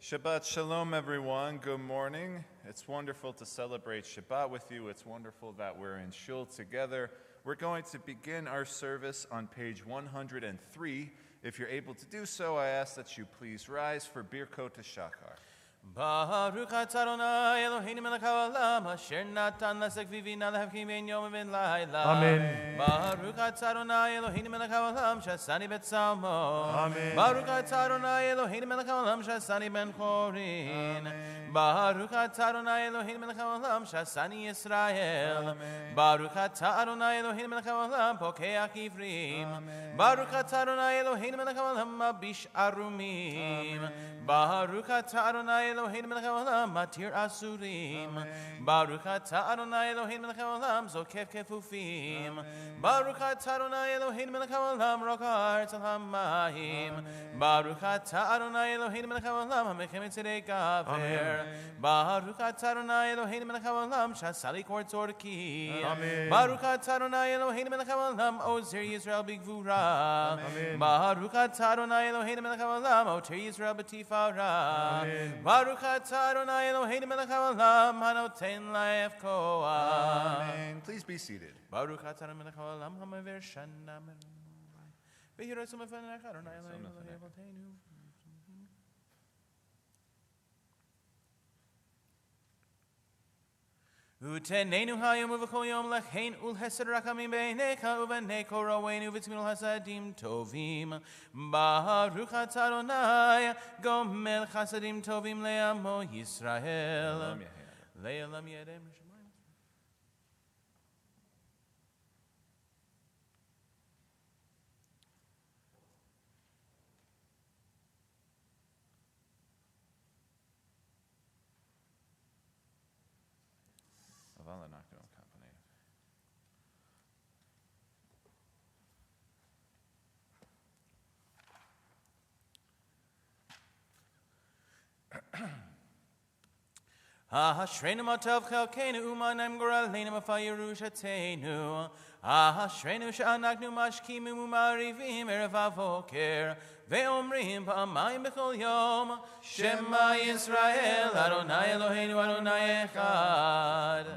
Shabbat Shalom, everyone. Good morning. It's wonderful to celebrate Shabbat with you. It's wonderful that we're in Shul together. We're going to begin our service on page 103. If you're able to do so, I ask that you please rise for Birkot HaShachar. Baruch atah Adonai Eloheinu melech haolam asher natan lasek vivina lehevkim ben yom uben layla. Amen. Baruch atah Adonai Eloheinu melech haolam shasani betzalmo. Amen. Baruch atah Adonai Eloheinu melech haolam shasani ben chorin. Baruch atah Adonai Eloheinu melech haolam shasani Yisrael. Baruch atah Adonai Eloheinu melech haolam pokeach ivrim. Baruch atah Adonai Eloheinu melech haolam mabish arumim. Baruch atah Adonai Eloheinu melech haolam matir asurim. Baruch atah Adonai Eloheinu melech haolam zokef kefufim. Baruch atah Adonai Eloheinu melech haolam rokar tzal hamayim. Baruch atah Adonai Eloheinu melech haolam hamechem etzedei gaver. Baruch atah Adonai Eloheinu melech haolam shasali kor tzorki. Baruch atah Adonai Eloheinu melech haolam ozer Yisrael bigvura. Baruch atah Adonai Eloheinu melech haolam oter Yisrael b'tifara. Baruch atah Adonai Eloheinu melech haolam hanoten laef koach. Amen. Please be seated. Baruch atah Adonai melech haolam hamaver shana v'yirasum efanech Adonai Eloheinu Eloheinu. Utenenu hayom uv'chol yom lechein ulhesed rakamim beinecha uvenei kol roweinu v'tzmil hasadim tovim. Baruch atah Adonai gomel chasadim tovim le'amo Yisrael. Le'elam yedem shemayim. Ashreinu matov chelkeinu u'manayim goraleinu mafal Yerushateinu. Ashreinu she'anaknu mashkimu u'marivim erev havoker ve'omrim pa'amayim b'chol yom Shema Yisrael Adonai Eloheinu Adonai Echad.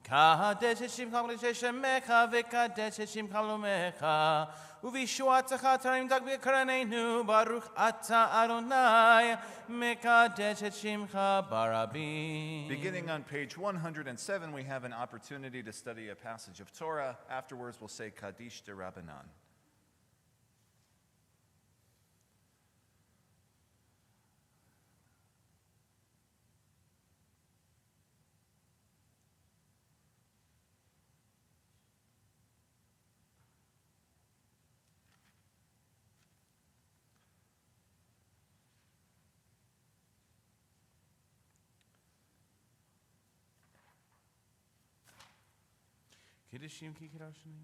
Kadesh Shim Kadesh Shemecha veKadesh Shim Kalomecha uVishuatzacha Tarim Dag B'Karaneinu Baruch Atah Adonai Mekadesh Shimcha Barabim. Beginning on page 107, we have an opportunity to study a passage of Torah. Afterwards, we'll say Kaddish de Rabbanan. Kiddishim Kikirashim.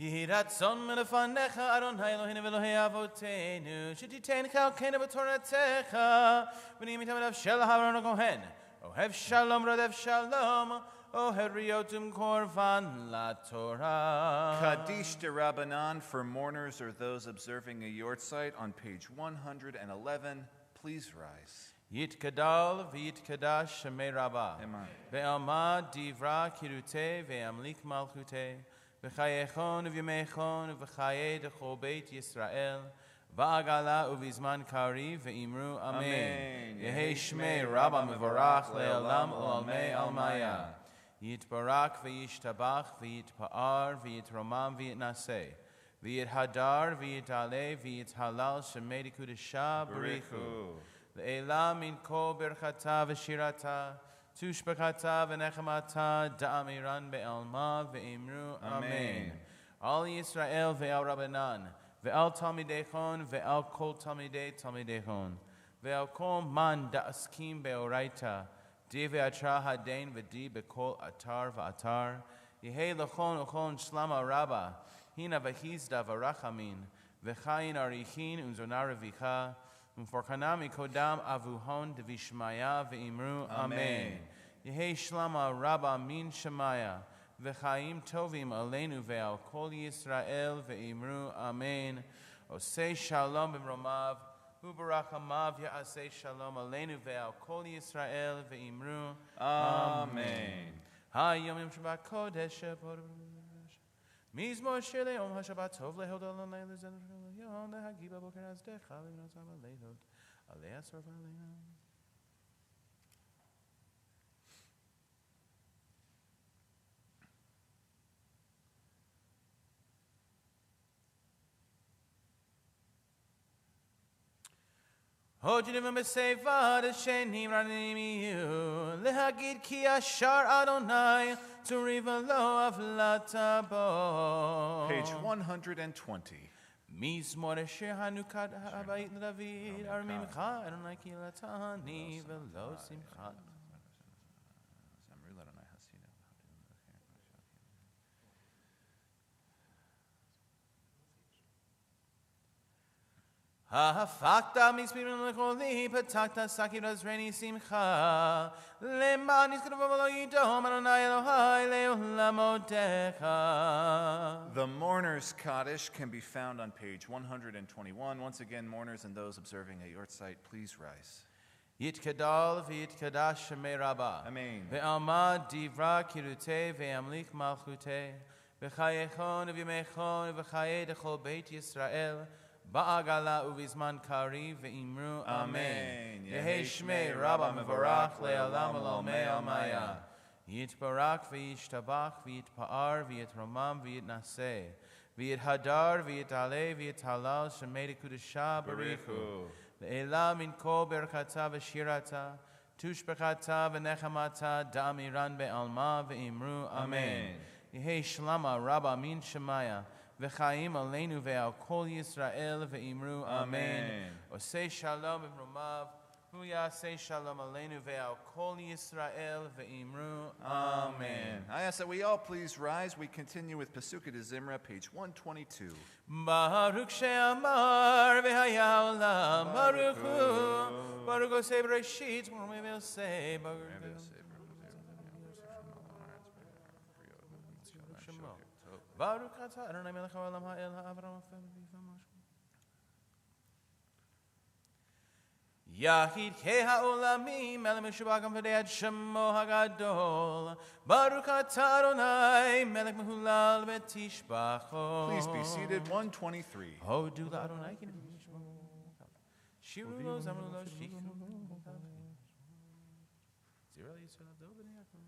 Yiratzon melefanecha Adonai Eloheinu v'Elohei Avotenu Shetiten chalkeinu b'Toratecha v'niyim itam Rav Shelah Aaron Kohen Ohev Shalom Radev Shalom Ohev Riotum Korvan La Torah. Kaddish de Rabbanan for mourners or those observing a yortzeit on page 111. Please rise. Yitkadal v'yitkadash Shemei Rabbah ve'amad divra kirute ve'amlik malchute v'chayechon v'yemechon v'chayei dechol beit Yisrael v'agala uvizman kari ve'imru amen. Yehei Shmei Rabbah mevorach le'olam u'almei almaya. Yitbarak v'yishtabach v'yitpa'ar v'yitromam v'yitnaseh v'yithadar v'yitale v'yithalal shemei kudesha barichu le'ela min kol berchata v'shirata tushbachata v'nechamata da'amiran be'alma ve'imru amen. Al Yisrael ve'al Rabbanan ve'al talmidechon ve'al kol talmidechon ve'al kol man da'askim be'oraita Di ve'atra hadein v'di b'kol atar v'atar Yehei lachon uchon shlama rabba Hina v'hizda v'rachamin V'chayin arichin unzona revicha For Kanami Kodam Avuhon Devishmaya Ve'imru Amen. Yehi Shlama Rabba Min Shemaya Vechaim Tovim Aleinu Ve'al Kol Yisrael Ve'imru Amen. Osei Shalom B'Romav Ubarachamav Ya'asei Shalom Aleinu Ve'al Kol Yisrael Ve'imru Amen. Hayomim Shabbat Kodesh Mizmor Shele Om HaShabbat Tov Lehodol Leil Zen Yom Hagiba Boker Azdech Chalim Nosam Leilot Alei Asor Valeina. Hojinim Besevad Shenim Ranimiu Lehagid Ki Ashar Adonai to Rivalo of Latabo. Page 120. Mizmor Shir Hanukat Habayit David Armim Cha Adonai Ki Latani Velo Simchat. Fakta mispirim lekoli patakta sakiras reni simcha lemanis k'davolo yidom Adonai Elohai leolamotecha. The Mourner's Kaddish can be found on page 121. Once again, mourners and those observing a yortzeit, please rise. Yitkadal v'yitkadash shemei Rabbah. Amen. Ve'alma divra kirute ve'amlik malchute v'chayechon v'yimechon v'chayei dechol beit Yisrael Ba'agala uvizman kari ve'imru amen. Yehi shmei Rabba mevarach le'olam olomei almaya. Yitbarak ve'yishtabach ve'yitpa'ar ve'yitromam ve'yitnaseh. Ve'yithadar ve'yitaleh ve'yithalal shemei dekudesha barichu. Le'ela min kol berkata v'shirata. Tushbekata v'nechamata da'amiran be'alma ve'imru amen. Yehi shlama Rabba min shemaya. V'chaim aleinu ve'al kol Yisrael ve'imru amen. Osei shalom b'romav, hu yasei shalom aleinu ve'al kol Yisrael ve'imru amen. I ask that we all please rise. We continue with Pesukah de Zimra, page 122. Baruch she'amar ve'haya olam, Baruch hu, Baruch osei b'reshit, Baruch osei Baruch atah Adonai melech haolam ha'el ha'avram Yahid ke ha'olamim el meshubakam v'de'ad shemo hagadol Baruch atah Adonai melech mehulal v'tishbacho. Please be seated. 123. Hodu la'Adonai ki shiru lo zamru lo shikhu Zira Yisrael do b'nei Yaakov.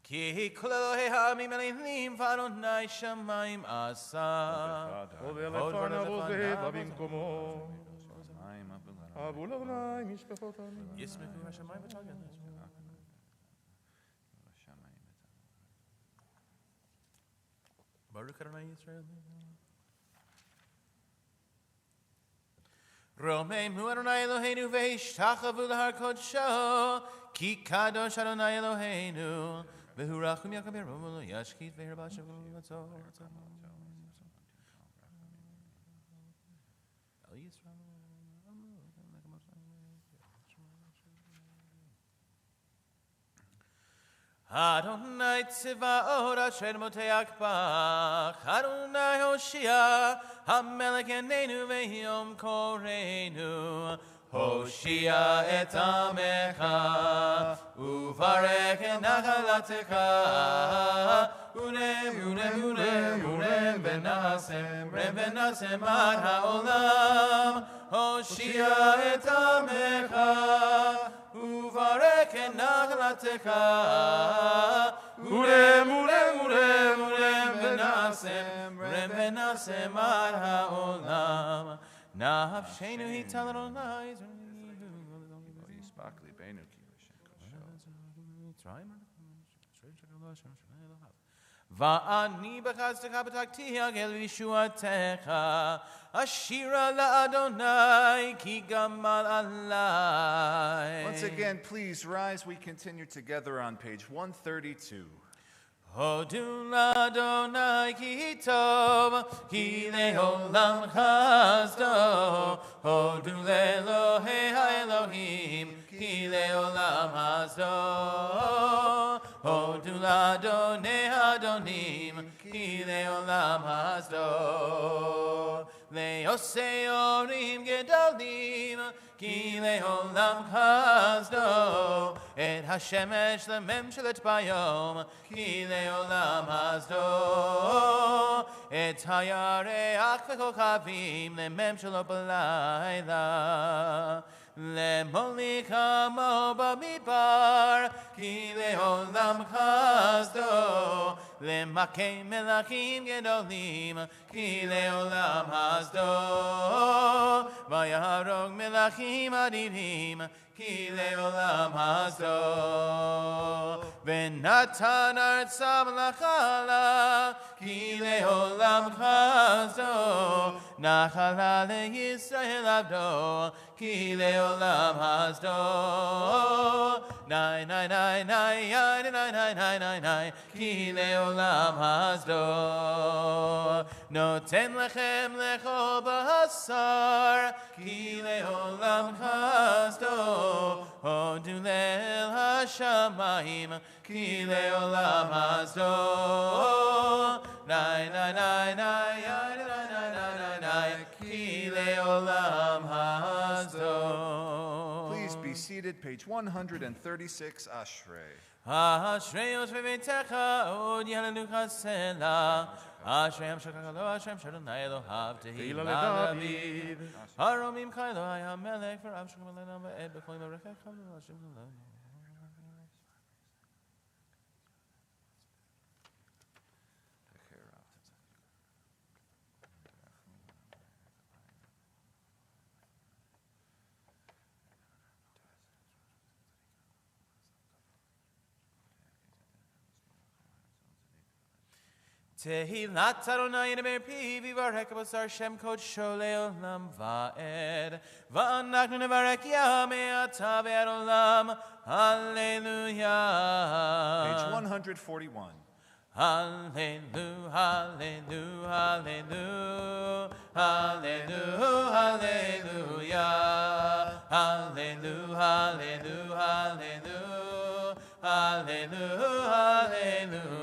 Ki kolelo hehamim elohim v'Adonai shamayim asa. ובלפניו עוזב במקומו. אבו לאדוני משפחות עמים. ישמחו השמיים ותגן. Baruch Adonai Yisrael. Romeinu Adonai Eloheinu ve'ishtachavu l'har kodsho ki kadosh Adonai Eloheinu ve'hu rachum Yaakov yerovu lo yashkit ve'herba shavu l'tzor. El Yisrael. Adonai Tzivaot Asher Moteach Bach Adonai Hoshia HaMelech Enenu Ve'yom Koreinu Hoshia et Amecha Uvarech et Nachalatecha Urem benasem ad ha'olam Hoshia et Amecha Uvarech et Nachalatecha Urem benasem ad ha'olam Nafshenu hital Adonai Va'ani b'chazdeka b'takti agel v'yishuatecha Ashira la'Adonai ki gamal alai. Once again, please rise. We continue together on page 132. Hodu l'Adonai ki tov, ki le'olam chazdo. Hodu le'Elohei ha'Elohim, ki le'olam hazdo. Hodu l'Adonai Adonim, ki le'olam hazdo. Le'osei orim gedolim, ki le'olam chazdo. Et hashemesh lememshelet bayom, ki le'olam hazdo. Et hayareach v'kokavim lememshelo b'layla. Lemolika mo b'midbar, ki le'olam chazdo. Lemakei melachim gedolim, ki le'olam hazdo. Vayaharog melachim adirim, ki le'olam hazdo. V'natan artzam lachala, ki le'olam hazdo. Nachala le'Yisrael avdo, ki le'olam hazdo. Nai, nai, nai, nai, nai, nai, nai, nai, nai, nai, ki le'olam hazdo. Noten lechem lechol b'hasar, ki le'olam hazdo. Hodu le'el hashamayim, ki le'olam hazdo. Nai, nai, nai, nai, nai, nai, nai, nai, nai, ki le'olam hazdo. Please be seated. Page 136, Ashrei. Ashrei Yosef V'Techa Od Yalelucha Selah. Ashrei Ham Shakakalo Ashrei Shadonai Elohav Tehillah David. Haromim Kailo Hayam Melech for Am Shakam Elenam Ve'ed B'Kolim Arekach Chavlu Hashem Eloheim. Tehillat Adonai Neber Pi Vivarek Basar Shem Kod Sholei Olam Va'ed Va'anachnu Nevarek Yamei Ata Ve'ad Olam Hallelujah. Page 141. Hallelujah, hallelujah, hallelujah, hallelujah, hallelujah, hallelujah, hallelujah, hallelujah,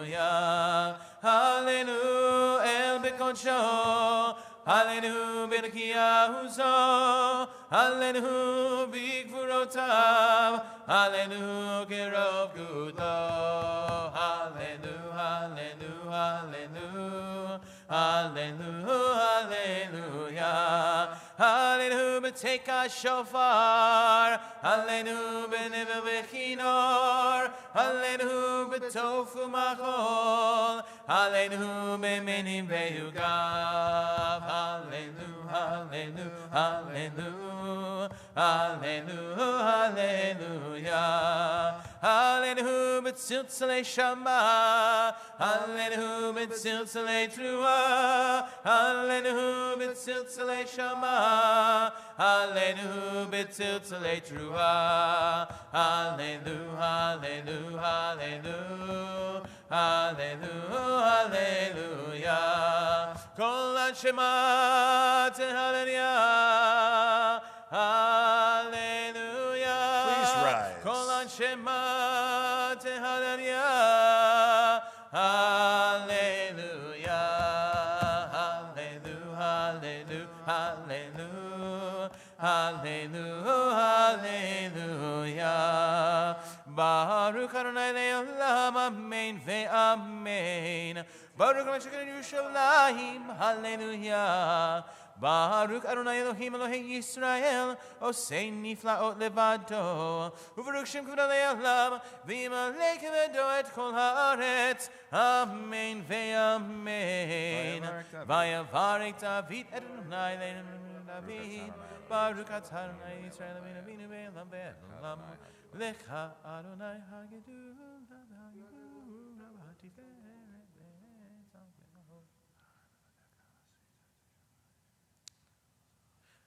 hallelujah, hallelujah, El Bekodsho, hallelujah, Berekiyahuzo, hallelujah, Bigvurotav, hallelujah, Kerov Gudo, hallelujah. Hallelujah, hallelujah, hallelujah, hallelujah, take a shofar, hallelujah, b'nevel v'chinor, hallelujah, b'tofu machol, hallelujah, b'menim v'yugav, hallelujah, hallelujah, hallelujah, hallelujah, hallelujah, b'tziltzalei shama, hallelujah, b'tziltzalei truah, hallelujah, b'tziltzalei shama, hallelujah, b'tziltzalei truah, hallelujah, hallelujah, hallelujah, hallelujah, kol hashemat hallelujah, hallelujah. Please rise. Kol hashemat hallelujah, hallelujah, hallelujah, hallelujah, hallelujah, hallelujah. Baruch Adonai le'olam, amen ve'amen. Baruch Adonai shekar Yerushalayim, hallelujah. Baruch Adonai Elohim Elohei Yisrael, Osei niflaot levado, Uvaruch Shem Kavod le'olam, v'yimalei kevedo et kol haaretz, amen ve'amen. Vayavarek David Adonai le'olam David, Baruch atah Adonai Yisrael Avinu ve'olam ve'olam, Lecha Adonai hagedu, hagedu, hagedu.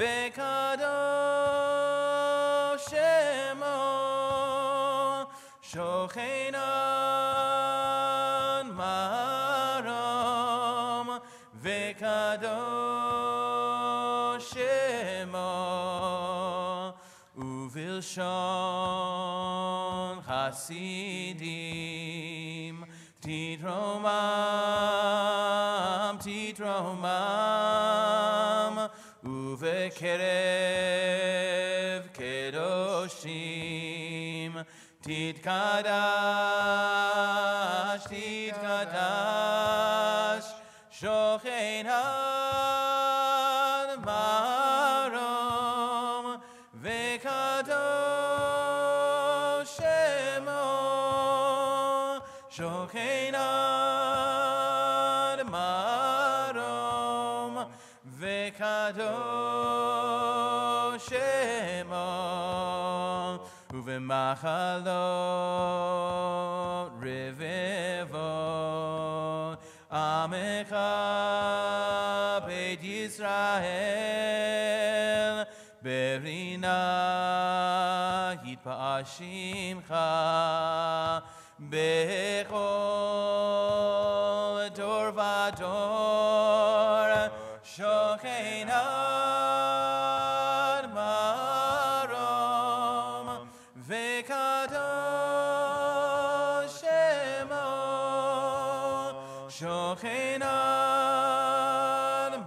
v'kadosh shemo shochenan marom v'kadosh shemo uvilshon chasidim titromam uvekerev kedoshim titkadash shochenan marom v'kadosh shemo shochenan marom v'kadosh shemo uv'machalot revevot amecha beit Yisrael berina yitpa'ashimcha bechol dor vador shochenan marom v'kadosh shemo shochenan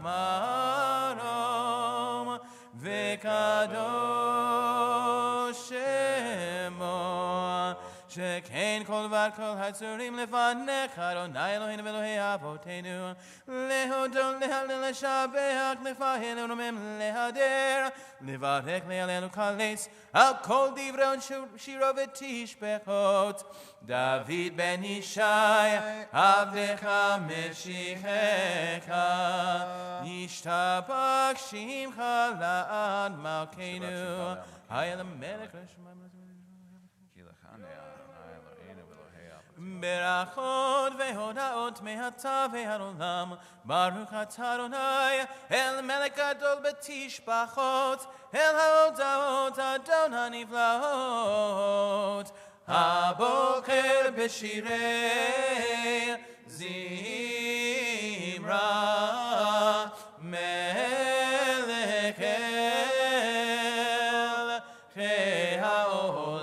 marom v'kadosh shemo שכן כל דבר כל הצורים לפניך, אדוני אלוהינו ואלוהי אבותינו, להודות, להלל, לשבח, לפאר ולרומם, להדר, לברך, להלל ולקלס, על כל דברי שירו ותשבחות. דוד בן ישי, עבדך משיחך, ישתבח שמך לעד מלכנו, היה למלך לשמיים. ברכות והודאות מעתה ועד עולם, ברוך אתה אדוני, אל מלך גדול בתשבחות, אל ההודאות אדון הנפלאות. הבוקר בשירי זמרה, מלך אל חיי העולמים.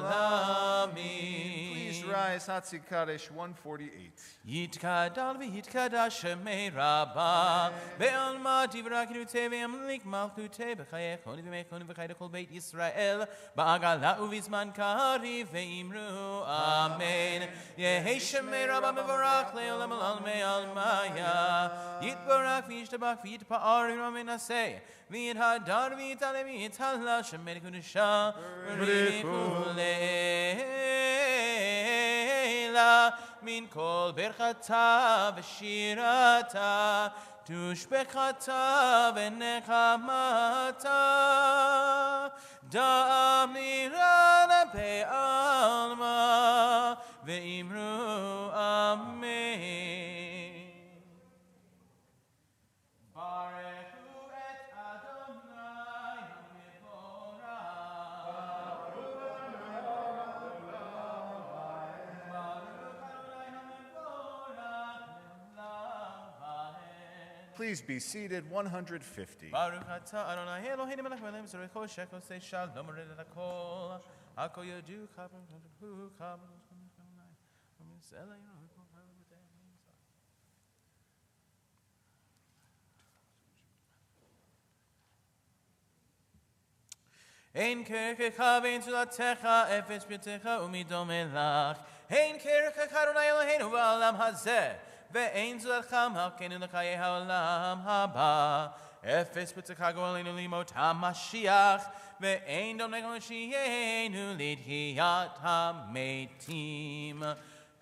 Hatzi Kadesh 148. יתקדל ויתקדש שמי רבה, בעלמא דברה כנותי וימליק מלכותי בחיי חוני ומכוני וחיי כל בית ישראל, בעגלה ובזמן קריב ואמרו אמן. יהי שמי רבה מבורך לעולם עולמי עלמיה, יתברך וישתבח ויתפאר ומנסה, ויתהדר ויתעלה ויתהלל שמי קדושה מן כל ברכתה ושירתה, תושבחתה ונחמתה, דאמירנה בעלמא, ואמרו אמן. ברכו את אדוני Please be seated. 150. Baruch atah Adonai Eloheinu melech haolam tzorech koshech oseh shalom uredet hakol hakol yodu chabron hu chabron Ein kerekecha vein zulatecha efes b'techa umidome lach Ein kerekecha Adonai Eloheinu ba'olam hazeh ואין זולתך מלכנו לחיי העולם הבא. אפס בצדקה גואלנו לימות המשיח, ואין דומנו לשיינו לתחיית המתים.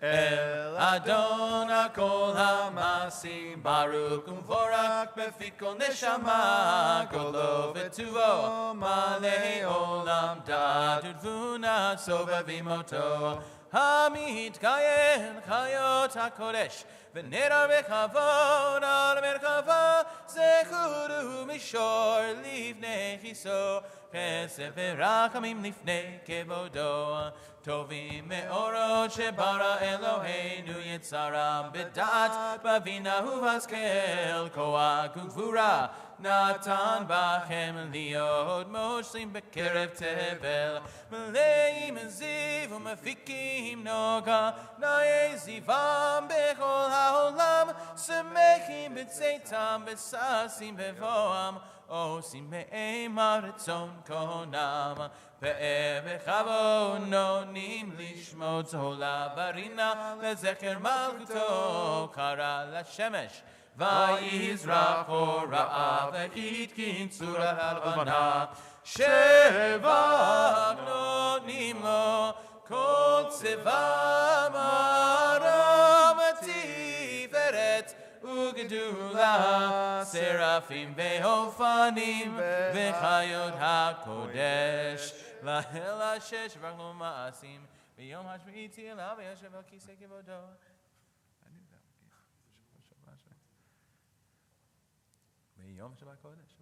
אל אדון הכל המעשים, ברוך ומבורך בפי כל נשמה, כולו וטובו מלא עולם דעת ותבונה סובבים אותו. המתקיים חיות הקודש ונראה בכבוד על מרכבה זכור ומישור לפני כיסו, חסד ורחמים לפני כבודו. טובים מאורות שברא אלוהינו, יצרם בדעת, בבינה ובהשכל, כוח וגבורה נתן בכם להיות מושלים בקרב תבל, מלאים זיו ומפיקים נוגה, נאי זיום בכל העולם, שמחים בצאתם וששים בבואם, עושים מאימה רצון קונם, פאר וכבוד נונים לשמות עולה ברינה, לזכר מלכותו קרא לשמש, ויזרח אורה והתקין צורה הלבנה, שבח נונים לו כל צבא מרום תפארת וגדולה, שרפים ואופנים וחיות הקודש, לאל אשר שבח לו מעשים, ביום השביעי תהילה וישב על כיסא כבודו. ביום שבת קודש.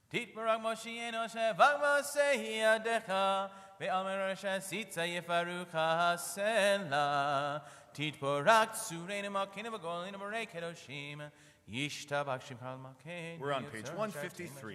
תתברך מושיענו שבח מעשה ידיך, ועל מרור שעשית יפרוך הסלע. תתברך צורנו מלכנו וגואלנו מורי קדושים, ישתבח שמך על מלכנו. We're on page 153.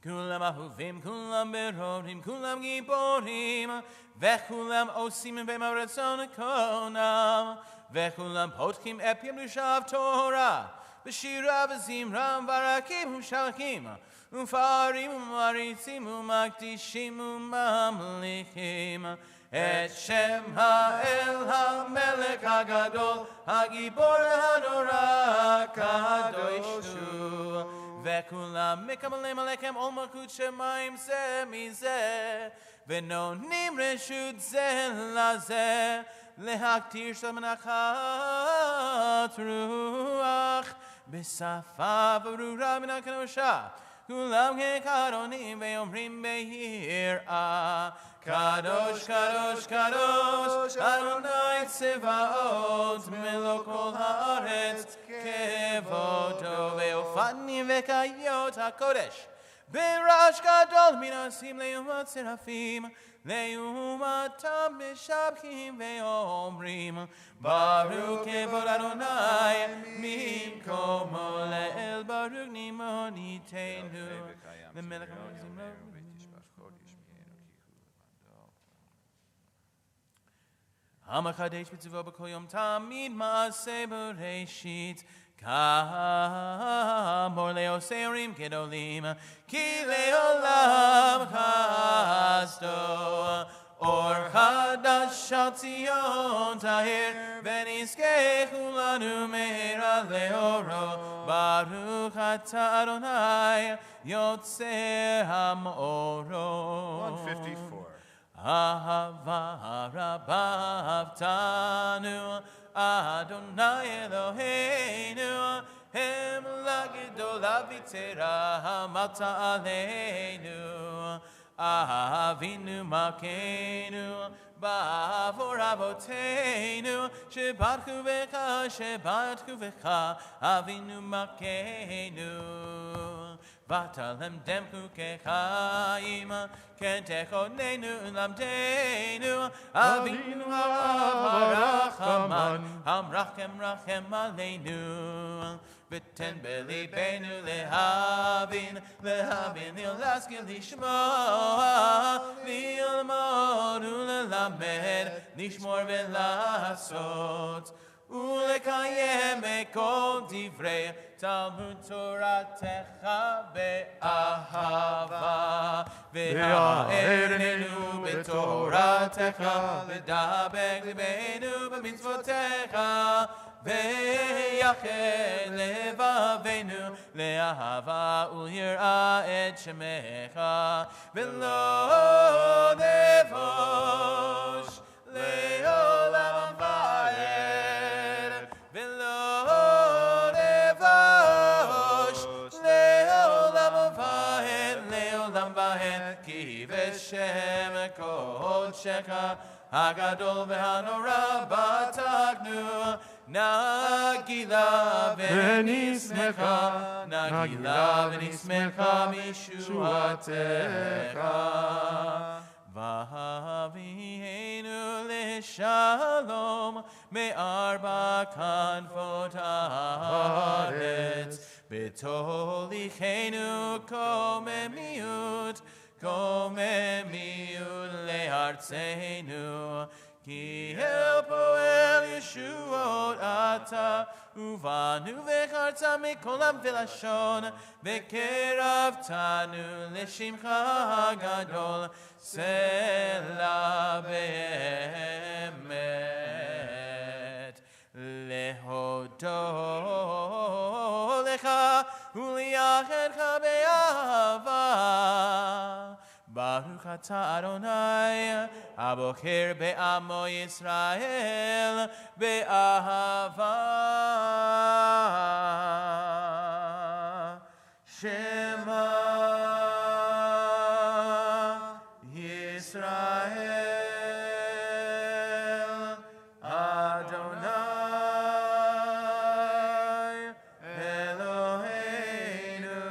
כולם אהובים, כולם ברורים, כולם גיבורים, וכולם עושים במרצון קונם, וכולם פותחים אפיהם לשב תורה, בשירה וזמרה וברקים ומשלחים, ופארים ומריצים ומקדישים וממליכים, את שם האל המלך הגדול, הגיבור הנורא, קדוש הוא. וכולם מקבלים עליכם עול מלכות שמיים זה מזה, ונותנים רשות זה לזה, להקטיר של מנחת רוח, בשפה ברורה מן הקדושה. כולם כקרונים ואומרים ביראה, קדוש קדוש קדוש אדוני צבאות, מלוא כל הארץ כבודו, ואופנים וקיות הקודש ברעש גדול מנסים לעומת שרפים, לעומתם משבחים ואומרים, ברוך כבוד אדוני ממקומו לאל, ברוך נמו ניתנו למלך המלכים. המחדש בצבו בכל יום תמיד מעשה בראשית, כאמור לעושי ערים גדולים, כי לעולם חסדו. אור חדש על ציון טהר, ונזכה כולנו מהרה לאורו. ברוך אתה אדוני יוצא המאורות. 154. אהבה רבה אהבתנו, אדוני אלוהינו, המלה גדולה ויתרה עמדת עלינו. אבינו מלכנו בעבור אבותינו, שבטחו בך אבינו מלכנו. ותלמדם חוקי חיים, כן תכוננו למדנו, אבינו הרחמן, המרחם רחם עלינו. ותן בליבנו להבין, להשכיל לשמוע, ללמוד וללמד, לשמור ולעשות, ולקיים כל דברי תלמוד תורתך באהבה. והערנו בתורתך, ודבק ליבנו במצוותיך, ויחד לבבינו לאהבה וליראה את שמך, ולא נבוש לעולם ועד, ולא נבוש לעולם ועד, לעולם ועד, כי בשם קודשך הגדול והנורא בטחנו, Nagila v'nismecha, Nagila v'nismecha mishuatecha. V'havienu l'shalom me'arba kanfot haaretz, b'tolichenu komemiut le'artzenu. Ki el poel Yeshuot ata, uvanu v'charta mikolam v'lashon, v'keravtanu l'shimcha gadol, sela be'emet. Lehodo lecha, u'liachecha be'ahava. Baruch atah Adonai, abocher be'amo Yisrael, be'ahava. Shema Yisrael, Adonai, Eloheinu.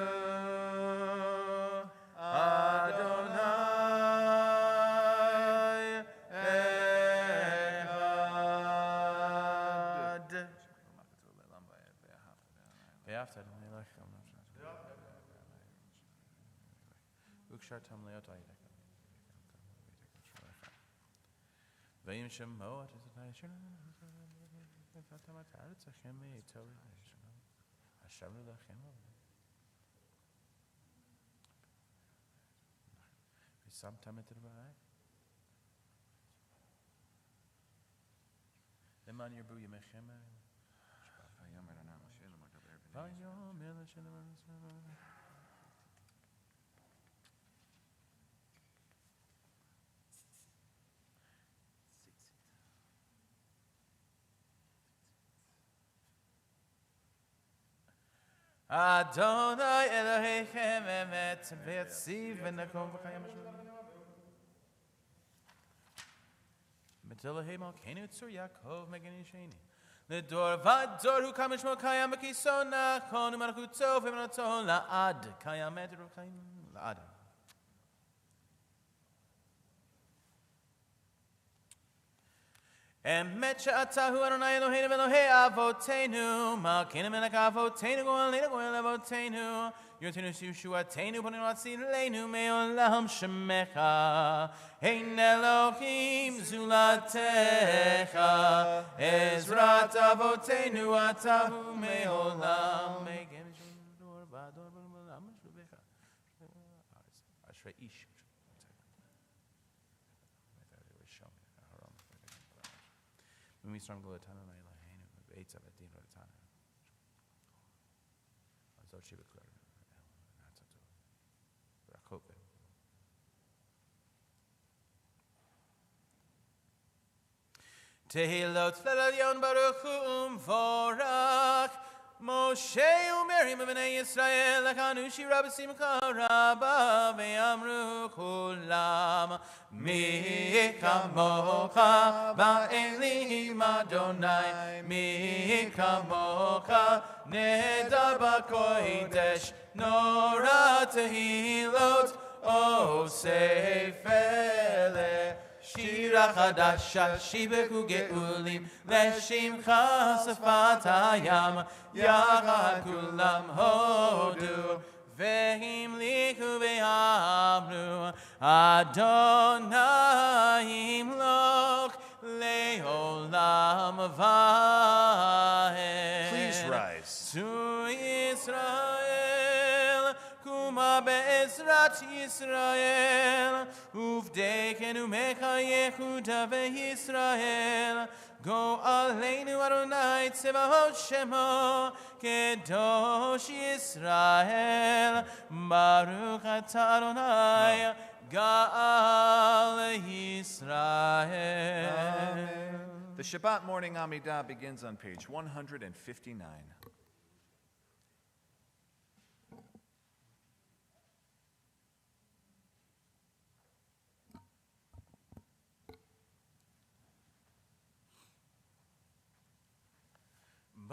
Adonai Elohechem emet v'yatziv v'nakom v'chayim B'Elohei Malkeinu Tzur Yaakov Megani Sheni L'dor v'ador hu kam shmo kayam b'kison nachon u'malchuto v'emanato la'ad kayam et rukayim la'ad. Emet she'atahu Adonai Eloheinu v'Elohei avotenu Malkeinu melech avotenu go'aleinu avotenu Yotenu Yeshuatenu Bonenu Atzilenu Me'olam Shemecha Ein Elohim Zulatecha Ezrat Avotenu Atahu Me'olam Me'gem Shudor V'ador B'olam Shubecha Ashrei Ish When we start going to Tana Eloheinu Beitzav Adin Rotana Azot Shibekler Tehilot L'Elyon Baruch Hu Umvorach Moshe u'Miriam v'nei Yisrael Lachanu shira b'simcha rabba ve'amru kulam Mi kamocha ba'elim Adonai Mi kamocha nedar b'kodesh Nora tehilot O seifele Shira chadasha shibeku geulim Leshimcha safat hayam Yachad kulam hodu Ve'himlichu ve'amru Adonai imloch le'olam va'ed. Please rise. To Israel Kuma be'ezrat Yisrael Uvdekenu mecha Yehuda ve'Yisrael Go aleinu Adonai tzevahot shemo Kedosh Yisrael Baruch atah Adonai Ga'al Yisrael. Amen. The Shabbat morning Amidah begins on page 159.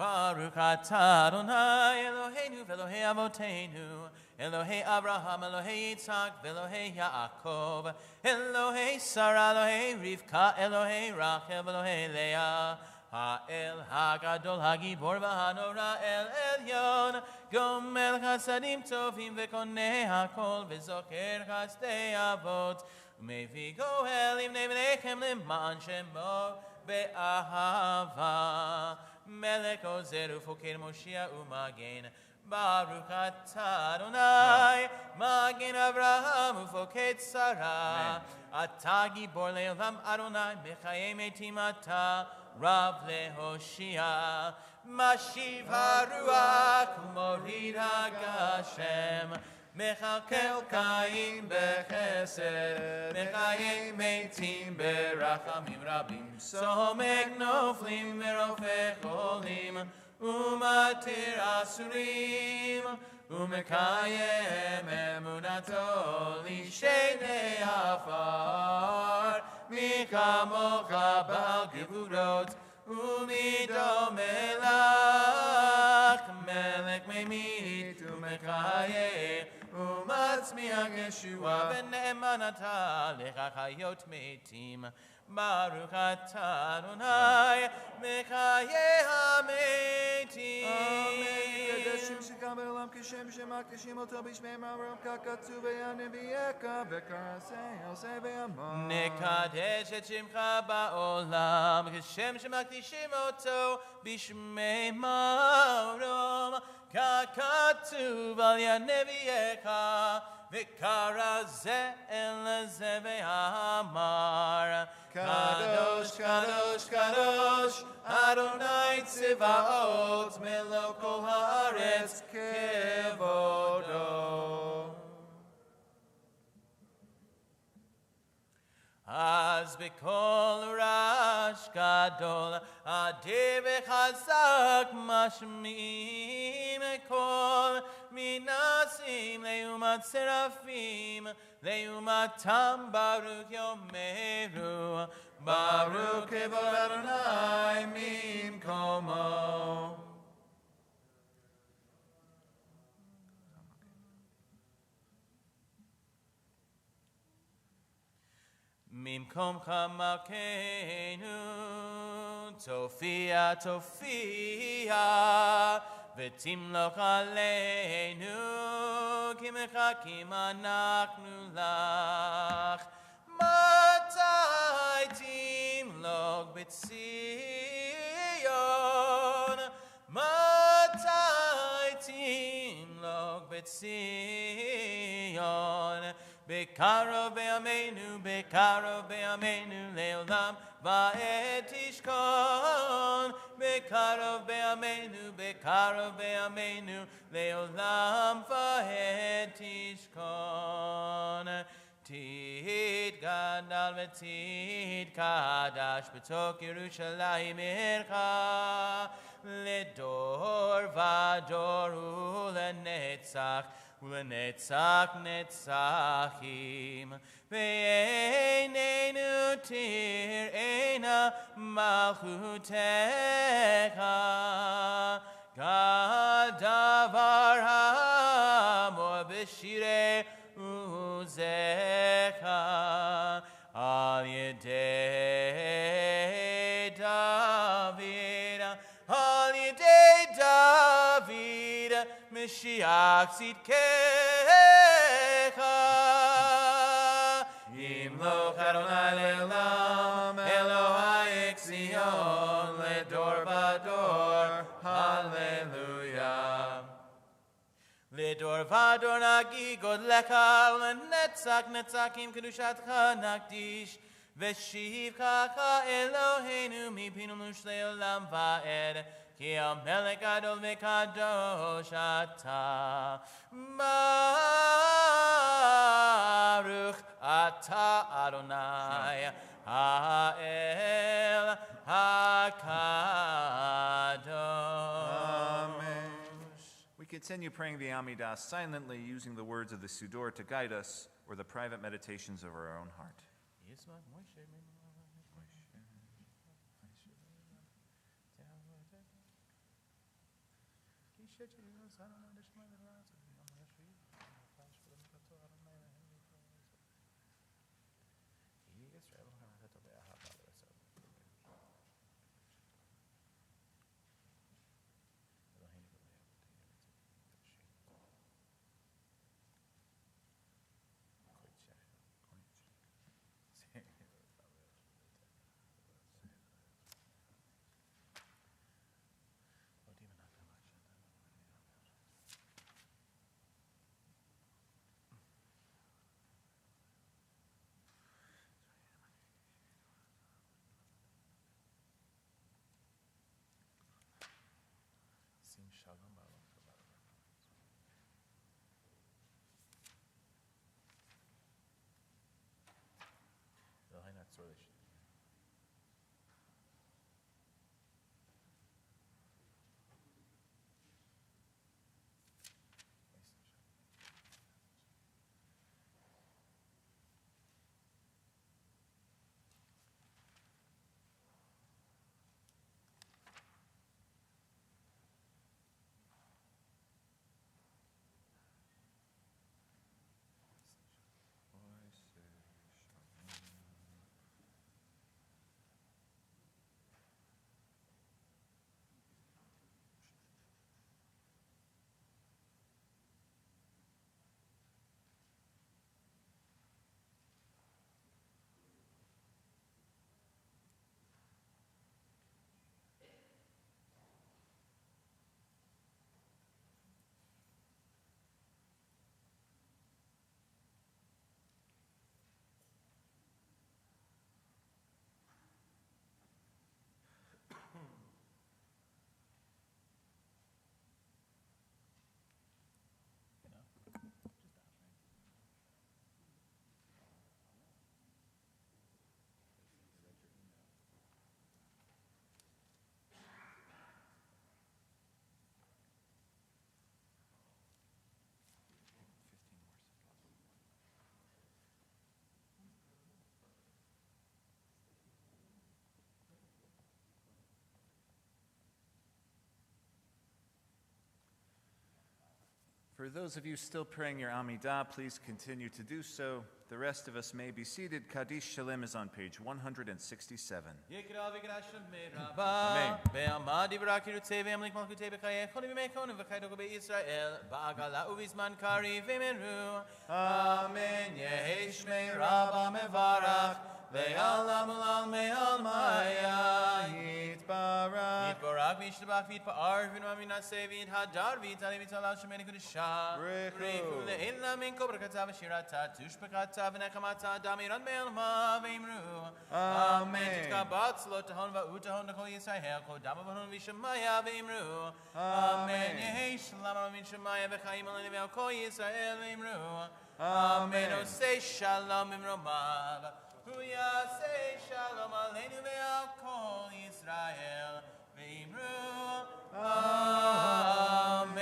Baruch atah Adonai Eloheinu v'Elohei Avoteinu Elohei Abraham, Elohei Yitzhak, v'Elohei Yaakov Elohei Sarah, Elohei Rivka, Elohei Rachel, v'Elohei Leah Ha'el Hagadol Hagibor v'Hanora El Elyon Gomel Chasadim Tovim v'Konei HaKol v'Zocher Chasdei Avot Umevi Goel Ivnei V'Lechem L'man Shemo Be'ahava Melech Ozer Ufoker Moshiach Umagen Baruch atah Adonai Magen Avraham Ufoket Sarah Atah Gibor Le'olam Adonai Mechayei Metim Atah Rav leHoshia Mashiv HaRuach Umorid HaGashem Mechalkel Kaim Bechesed Mechayei Metim Berachamim Rabim Somek Noflim Verofech Olim Umatir Asurim Umekayem Emunato Lishene Afar Mikamocha Bal Gevurot Umido Melach Melech Memit Umekaye Umatzmiach Yeshua V'ne'emanata Lechachayot Metim Baruch atah Adonai Mechayei HaMetim Amen. Kedeshim shekam b'olam kishem shemakdishim oto b'shmei ma'arom kakatzu b'yanebiyeka v'karasei osei b'yamah Nekadesh et shemcha ba'olam kishem shemakdishim oto b'shmei ma'arom kakatzu b'yanebiyeka v'karasei osei b'yamah Kadosh, Kadosh, Kadosh, Adonai Tzivaot, Melo Kol Haaretz Kevodo. Az B'Kol Rash Gadol, Adir V'Chazak Mashmi'im Kol, Minasim Leumat Serafim, Leumatam Baruch Yomeru, Baruch Kevod Adonai Mimkomo. Mimkom Chamakenu, Tofia, Tofia, V'timloch Aleinu, Kimechakim Anachnu Lach, Matai Timloch B'Tzion, Matai Timloch B'Tzion, Bekarov be'amenu le'olam va'et tishkon. Bekarov be'amenu le'olam va'et tishkon. Tid gadal v'tid kadash b'tok Yerushalayim ircha ledor v'ador u'lenetzach Ulenetzach netzachim Ve'einenu tir'ena malchutecha Gadavar ha'amor b'shirei uzecha Al yedei David Al yedei David Mashiach Tzidkecha Yimloch Adonai le'olam Elohai Zion Ledor Vador Hallelujah Ledor Vador Nagi Godlecha Ulenetzach Netzakim Kedushatcha Nakdish V'shivcha Eloheinu Mipinu Nush le'olam va'ed Ki HaMelech Gadol v'Kadosh Atah Baruch Atah Adonai Ha'el HaKadosh. Amen. We continue praying the Amidah silently, using the words of the Siddur to guide us, or the private meditations of our own heart. For those of you still praying your Amidah, please continue to do so. The rest of us may be seated. Kaddish Shalem is on page 167. Amen. Yehi Shmei Rabba Mevarach. Ve'alam ulal me'al maya yitbarach. Yitbarach v'yishtabach v'yitpa'ar v'nua minaseh v'yithadar v'yitale v'yitalal shemeni kudusha. Rechu le'illa min kol brakata v'shirata tushbekata v'nechamata damiran me'al ma v'imru. Amen. Titkabat slot tahon va'utahon l'kol Yisrael kodama v'hon v'shamaya v'imru. Amen. Yehi shalom min shamaya v'chaim aleni v'al kol Yisrael v'imru. Amen. Osei shalom imromav. Say shalom aleinu ve'al kol Yisrael v'imru. Amen.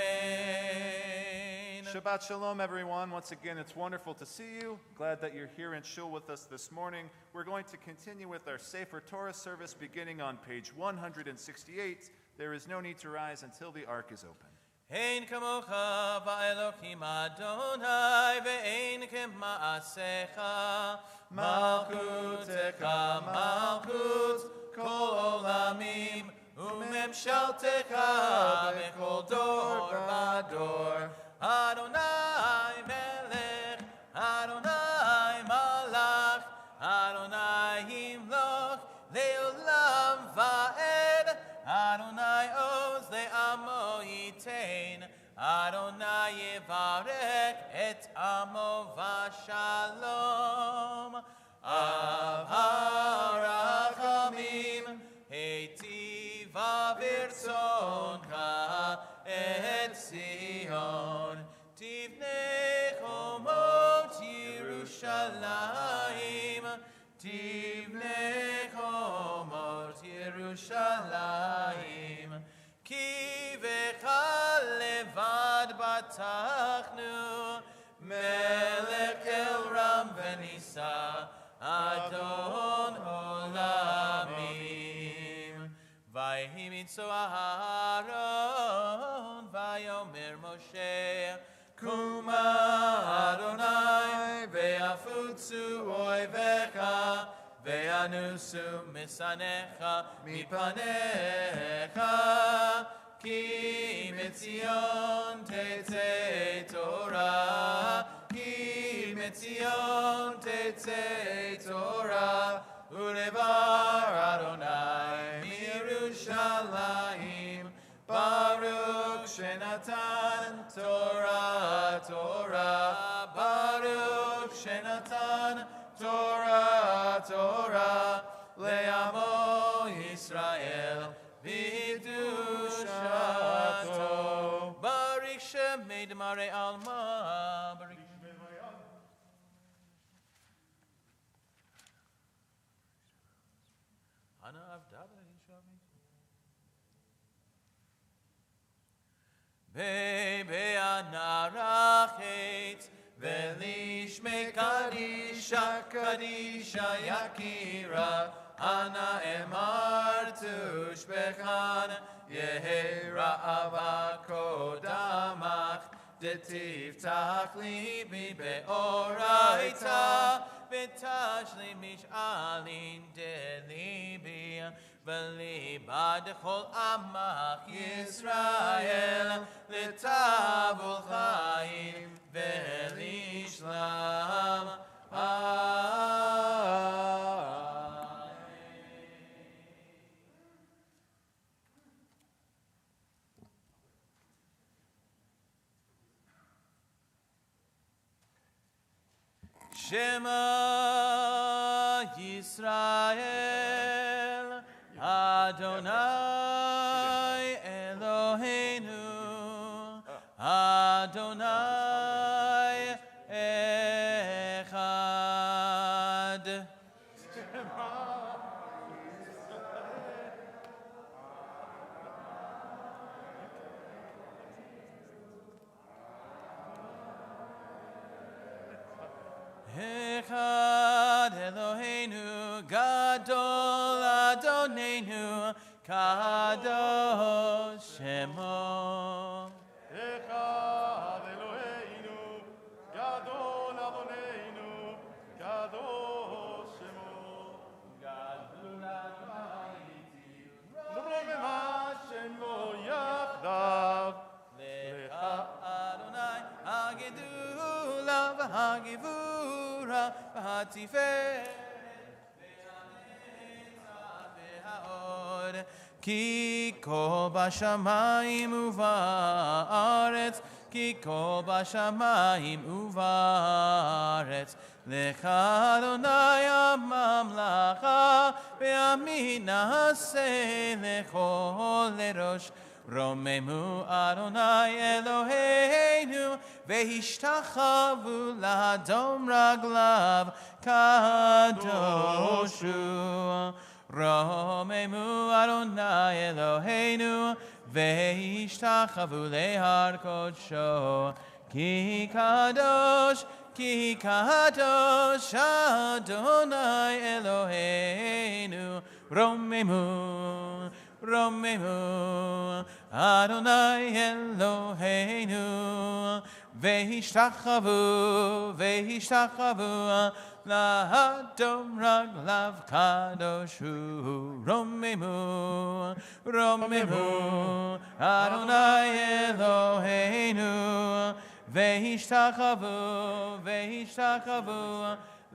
Shabbat Shalom, everyone. Once again, it's wonderful to see you. Glad that you're here in Shul with us this morning. We're going to continue with our Sefer Torah service beginning on page 168. There is no need to rise until the ark is open. Ein kamocha va'elokim Adonai ve'ein kema'asecha malchutecha malchut kol olamim umemshaltecha bechol dor v'dor Adonai melech Adonai malach Adonai himloch le'olam va'ed Adonai oz le'amo yitain Adonai yevarech et amo v'shalom Av harachamim heitiv avirtzoncha et Zion Tivnei chomot Yerushalayim Tivnei chomot Yerushalayim Ki v'cha levad batachnu Melech el ram v'nisa Adon olamim Vayhi mitzo Aharon Omer Moshe, Kuma Adonai, ve'afutzu oivecha, ve'anusu misanecha mipanecha, ki mitzion tetzei Torah, ki mitzion tetzei Torah, ulevar Adonai mirushalayim, Baruch Shenatan Torah, Torah, Baruch Shenatan Torah, Torah, Le'amo Yisrael, V'Kedushato. Baruch Shemei D'marei Alma, Baruch Shemei D'marei Alma. Ana Avdava Yishavim. Be'anarachet velishme kadisha kadisha yakira ana emartu shbechan yehera avakodamach detiftach libi beoraita betashli mish'alin delibi V'libad chol amach Yisrael L'tavul chayim V'lishlam Shema Yisrael Adonai Eloheinu, Adonai Echad. Echad Eloheinu, Gadol Adonenu, Kadosh Shemo. Echad Eloheinu, Gadol Adonenu, Kadosh Shemo. Gadol Adonai, Shemo Yachdav. Lecha Adonai, Hagedula v'Hagevura v'Hatiferet. Ki kol bashamayim uvaretz, ki kol bashamayim uvaretz, lecha Adonai hamamlacha, ve'amin na'aseh lechol lerosh. Romemu Adonai Eloheinu, ve'ishtachavu la'adom raglav kadoshu. Romemu Adonai Eloheinu, ve'ishtachavu lehar kodsho. Ki kadosh Adonai Eloheinu. Romemu Adonai Eloheinu, ve'ishtachavu la'adom raglav kadoshu. Romemu Adonai Eloheinu, ve'ishtachavu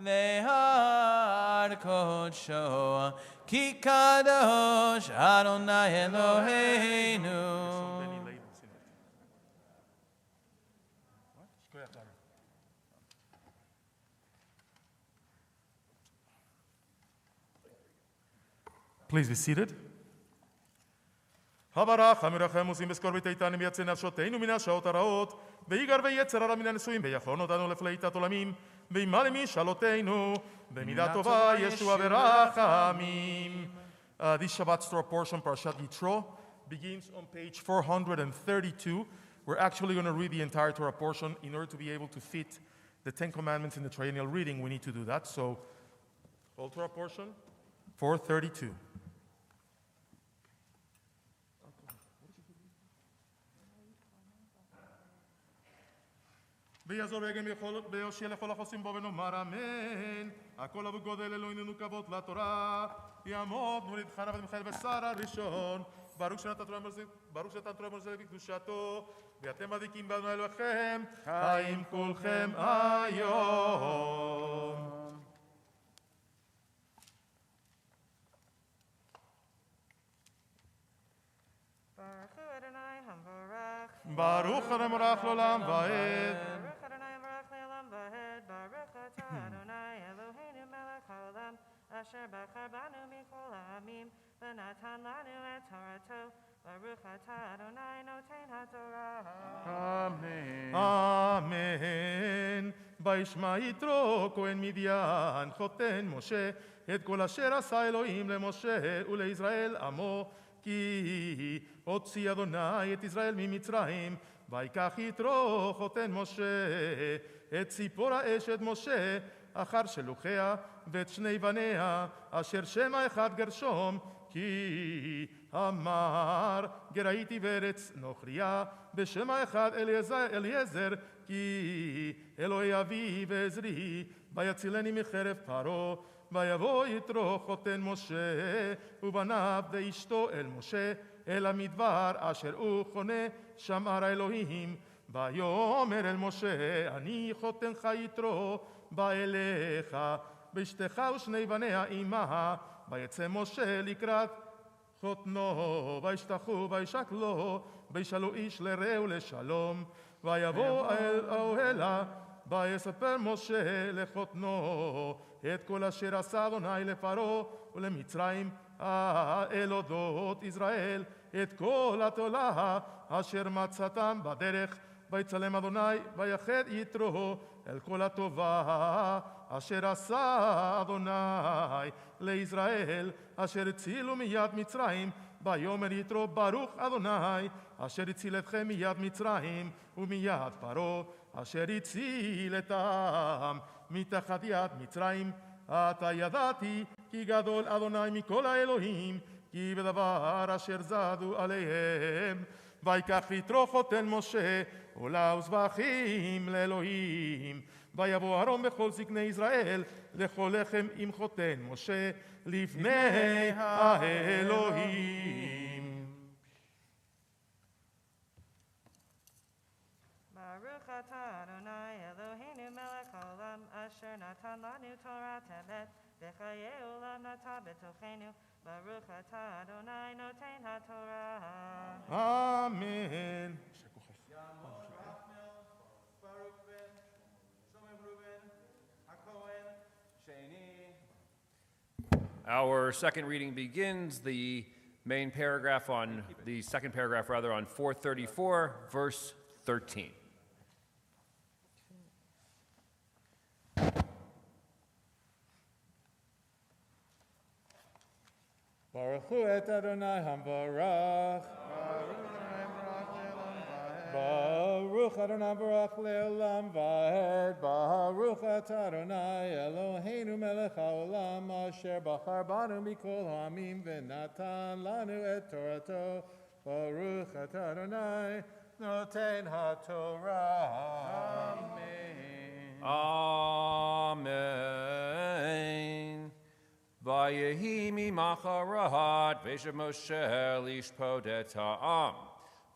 lehar kodsho. Ki kadosh Adonai Eloheinu. Please be seated. Habarach המרחם עושים בזכור איתנו מייצא נפשותינו מן השעות הרעות, ויגר ויצר הרע מן הנשואים, ויחון אותנו לפליטת עולמים, וימלא משאלותינו, במידה טובה ישועה ורחמים. This Shabbat's Torah portion, Parashat Yitro, begins on page 432. We're actually going to read the entire Torah portion. In order to be able to fit the Ten Commandments in the triennial reading, we need to do that. So, whole Torah portion, 432. ויעזור וגם ויושיע לכל החוסים בו ונאמר אמן. הכל אבו גודל אלוהינו כבוד לתורה. יעמוד מוליד חנה ודמיכאל ושר הראשון. ברוך שנתן תורה מרזה בקדושתו. ואתם מדליקים באדוני אלוהיכם חיים כולכם היום. ברוך המבורך לעולם ועד. ברוך אדוני המבורך לעולם ועד. ברוך אתה אדוני אלוהינו מלך העולם אשר בחר בנו מכל העמים ונתן לנו את תורתו. ברוך אתה אדוני נותן התורה. אמן. אמן. וישמע יתרו כהן מדיין חותן משה את כל אשר עשה אלוהים למשה ולישראל עמו. כי הוציא אדוני את ישראל ממצרים, ויקח יתרו חותן משה את ציפורה אשת משה אחר שלוחיה ואת שני בניה אשר שמה אחד גרשום, כי אמר גראיתי בארץ נוכריה בשמה אחד אליעזר, כי אלוהי אבי ועזרי ויצילני מחרב פרעה. ויבוא יתרו חותן משה ובניו ואשתו אל משה אל המדבר אשר הוא חונה שמר האלוהים. ויאמר אל משה אני חותנך יתרו בא אליך ואשתך ושני בניה עמה. ויצא משה לקראת חותנו וישתחו וישקלו וישאלו איש לרעהו לשלום. ויבוא אל האוהלה ויספר משה לחותנו את כל אשר עשה אדוני לפרעה ולמצרים אל אודות ישראל את כל התולה אשר מצאתם בדרך. ויצלם אדוני ויחד יתרו אל כל הטובה אשר עשה אדוני לישראל אשר הצילו מיד מצרים. ויאמר יתרו ברוך אדוני אשר הציל אתכם מיד מצרים ומיד פרעה אשר הציל את העם מתחת יד מצרים. עתה ידעתי כי גדול אדוני מכל האלוהים כי בדבר אשר זדו עליהם. ויקח יתרו חותן משה עולה וזבחים לאלוהים. ויבוא אהרון בכל זקני ישראל לכל לחם עם חותן משה לפני האלוהים. ברוך אתה אדוני אלוהינו מלך העולם אשר נתן לנו תורת אמת וחיי עולם נטע בתוכנו. ברוך אתה אדוני נותן התורה. אמן. Our second reading begins the main paragraph on the second paragraph rather on 434 verse 13. Baruch hu et Adonai hamvarach. Baruch Adonai barach le'olam va'ed. Baruch atah Adonai Eloheinu melech haolam asher bachar banu mikol ha'amim v'natan lanu et torato. Baruch atah Adonai noten ha'torah. Amen. Vayehi mimacharat veshav Moshe lishpot et ha'am.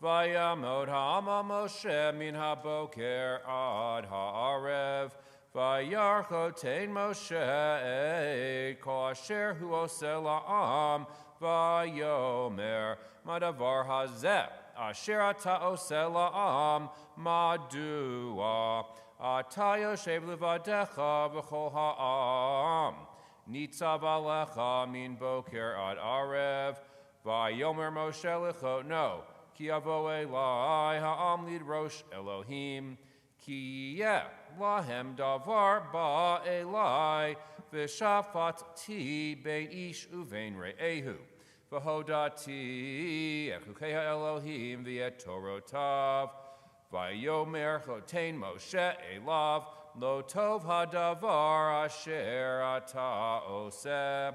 Vayamod ha'ama Moshe min ha'boker ad ha'arev. Vayarchotein Moshe et kol asher hu oseh la'am. Vayomer madavar hazeh asher ata oseh la'am madua. Ata yoshev levadecha v'chol ha'am. Nitzav alecha min boker ad arev. Vayomer Moshe lechotno. Ki avo elai ha'am lidrosh Elohim. Ki yeh lahem davar ba elai. V'shafat ti bein ish uvein re'ehu. V'hodati echukei ha'Elohim v'et torotav. Vayomer chotein Moshe elav. Lo tov hadavar asher ata oseh.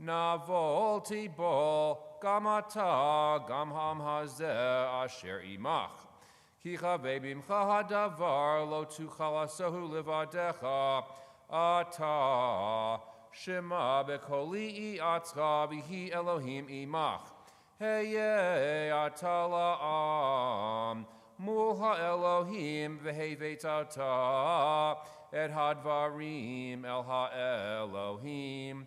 Navolti bo gam ata gam ham hazeh asher imach. Ki chavei bimcha hadavar lo tuchal asohu levadecha ata shema bekoli atzcha v'hi Elohim imach. Heye atala'am mul ha'Elohim v'hevet ata et hadvarim el ha'Elohim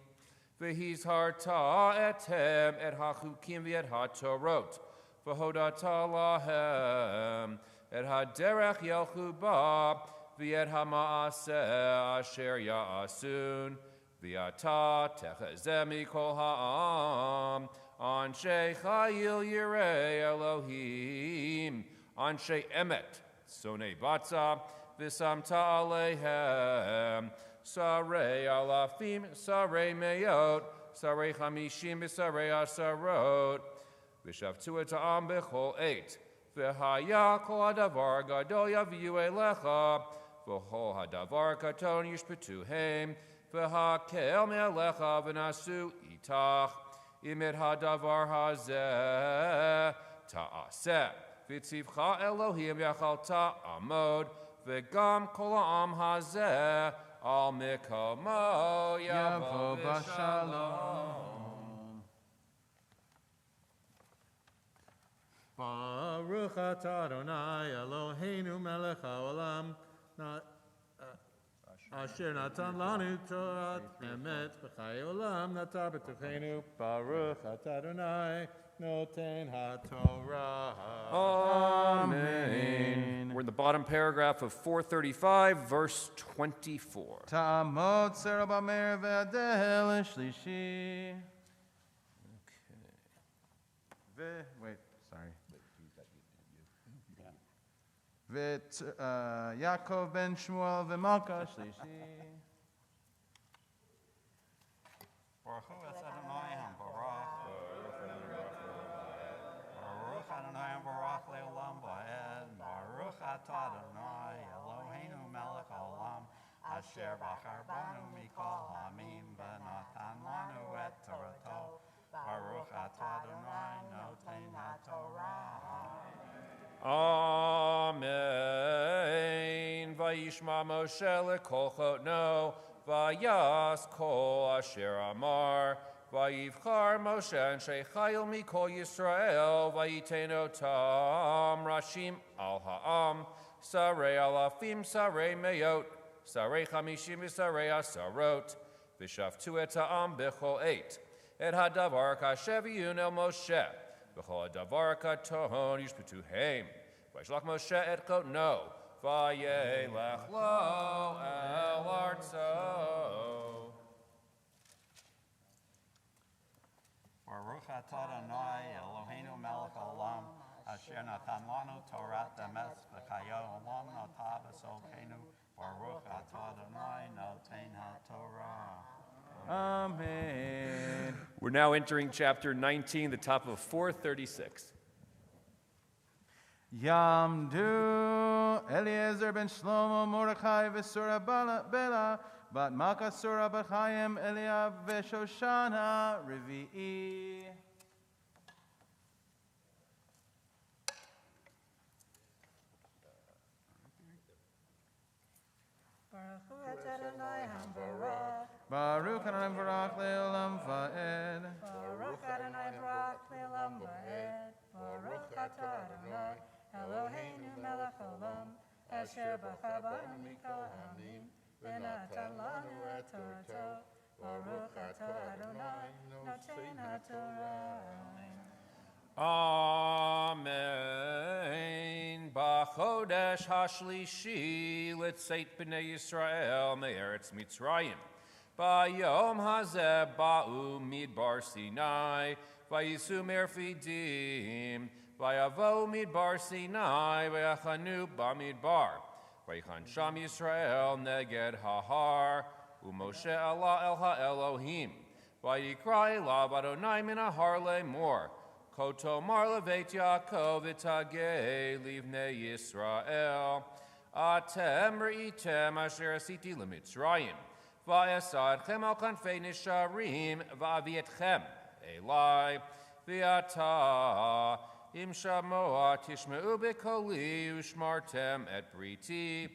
v'hizharta etem et hachukim v'et hatorot v'hodata lahem et haderech yelchu ba v'et hama'aseh asher ya'asun v'ata techezeh mikol ha'am Anshe Chayil Yirei Elohim, Anshe Emet, Sonei Batza, V'samta Aleihem, Sarei Alafim, Sarei Meyot, Sarei Chamishim, Sarei Asarot, V'shavtu et Ha'am B'chol 8, V'haya Kol Hadavar Gadol Yaviu Elecha, V'chol Hadavar Katon Yishpetuhem, V'hakel Me'alecha V'nasu Itach, Imid hadavar hazeh ta'aseh v'tzivcha Elohim yachalta amod v'gam kol ha'am hazeh al mikomo yavo b'shalom. Baruch atah Adonai Eloheinu melech haolam Asher natan lanu Torah emet b'chai olam natar b'tuchenu Baruch atah Adonai noten haTorah. Amen. We're in the bottom paragraph of 435, verse 24. Ta'amot Sarah Bamer ve'adeh l'shlishi. Okay. Wait, sorry. Yaakov ben Shmuel v'Malka Shlishi. Baruch Adonai HaBarach. Baruch Adonai HaBarach le'olam va'ed. Baruch atah Adonai Eloheinu melech haolam asher bachar banu mikol ha'amim v'natan lanu et Torato. Baruch atah Adonai noten haTorah. Amen. Vayishma Moshe lekol chotno, vayas kol asher amar, vayivchar Moshe anshe chayil mikol Yisrael, vayiten otam rashim al ha'am, sarei alafim, sarei meyot, sarei chamishim, sarei asarot, v'shavtu et ha'am b'chol 8, et hadavar kasheviun el Moshe, V'chol hadavar katon yishpetuhem. Vayishlach Moshe et kotno. Vayelech lo el artzo. Baruch atah Adonai Eloheinu melech haolam asher natan lanu Torah emes v'chayo olam nata b'solkeinu. Baruch atah Adonai noten haTorah. Amen. We're now entering chapter 19, the top of 436. Yamdu Eliezer ben Shlomo Mordechai v'Sura Bela bat Malka Sura bat Chaim Eliav v'Shoshana Revi'i. Baruch Adonai Barak Le'olam Va'ed. Baruch Adonai Barak Le'olam Va'ed. Baruch atah Adonai Eloheinu melech haolam asher bachar banu mikol ha'amim v'natan lanu et Torato. Baruch atah Adonai noten haTorah. Amen. B'chodesh hashlishi litzeit b'nei Yisrael me'eretz Mitzrayim. B'yom hazeh ba'u midbar Sinai v'yisu merfidim v'yavo midbar Sinai v'yachanu b'midbar v'yichan sham Yisrael neged hahar u'Moshe Allah el ha'Elohim v'yikra elav Adonai min hahar le'mor Kotomar levet Yaakov itagei livnei Yisrael. Atem reitem asher asiti lemitzrayim. Va'esadchem al kanfei nisharim va'avietchem elai. V'ata Im shamoa tishmeu bekoli ushmartem et briti.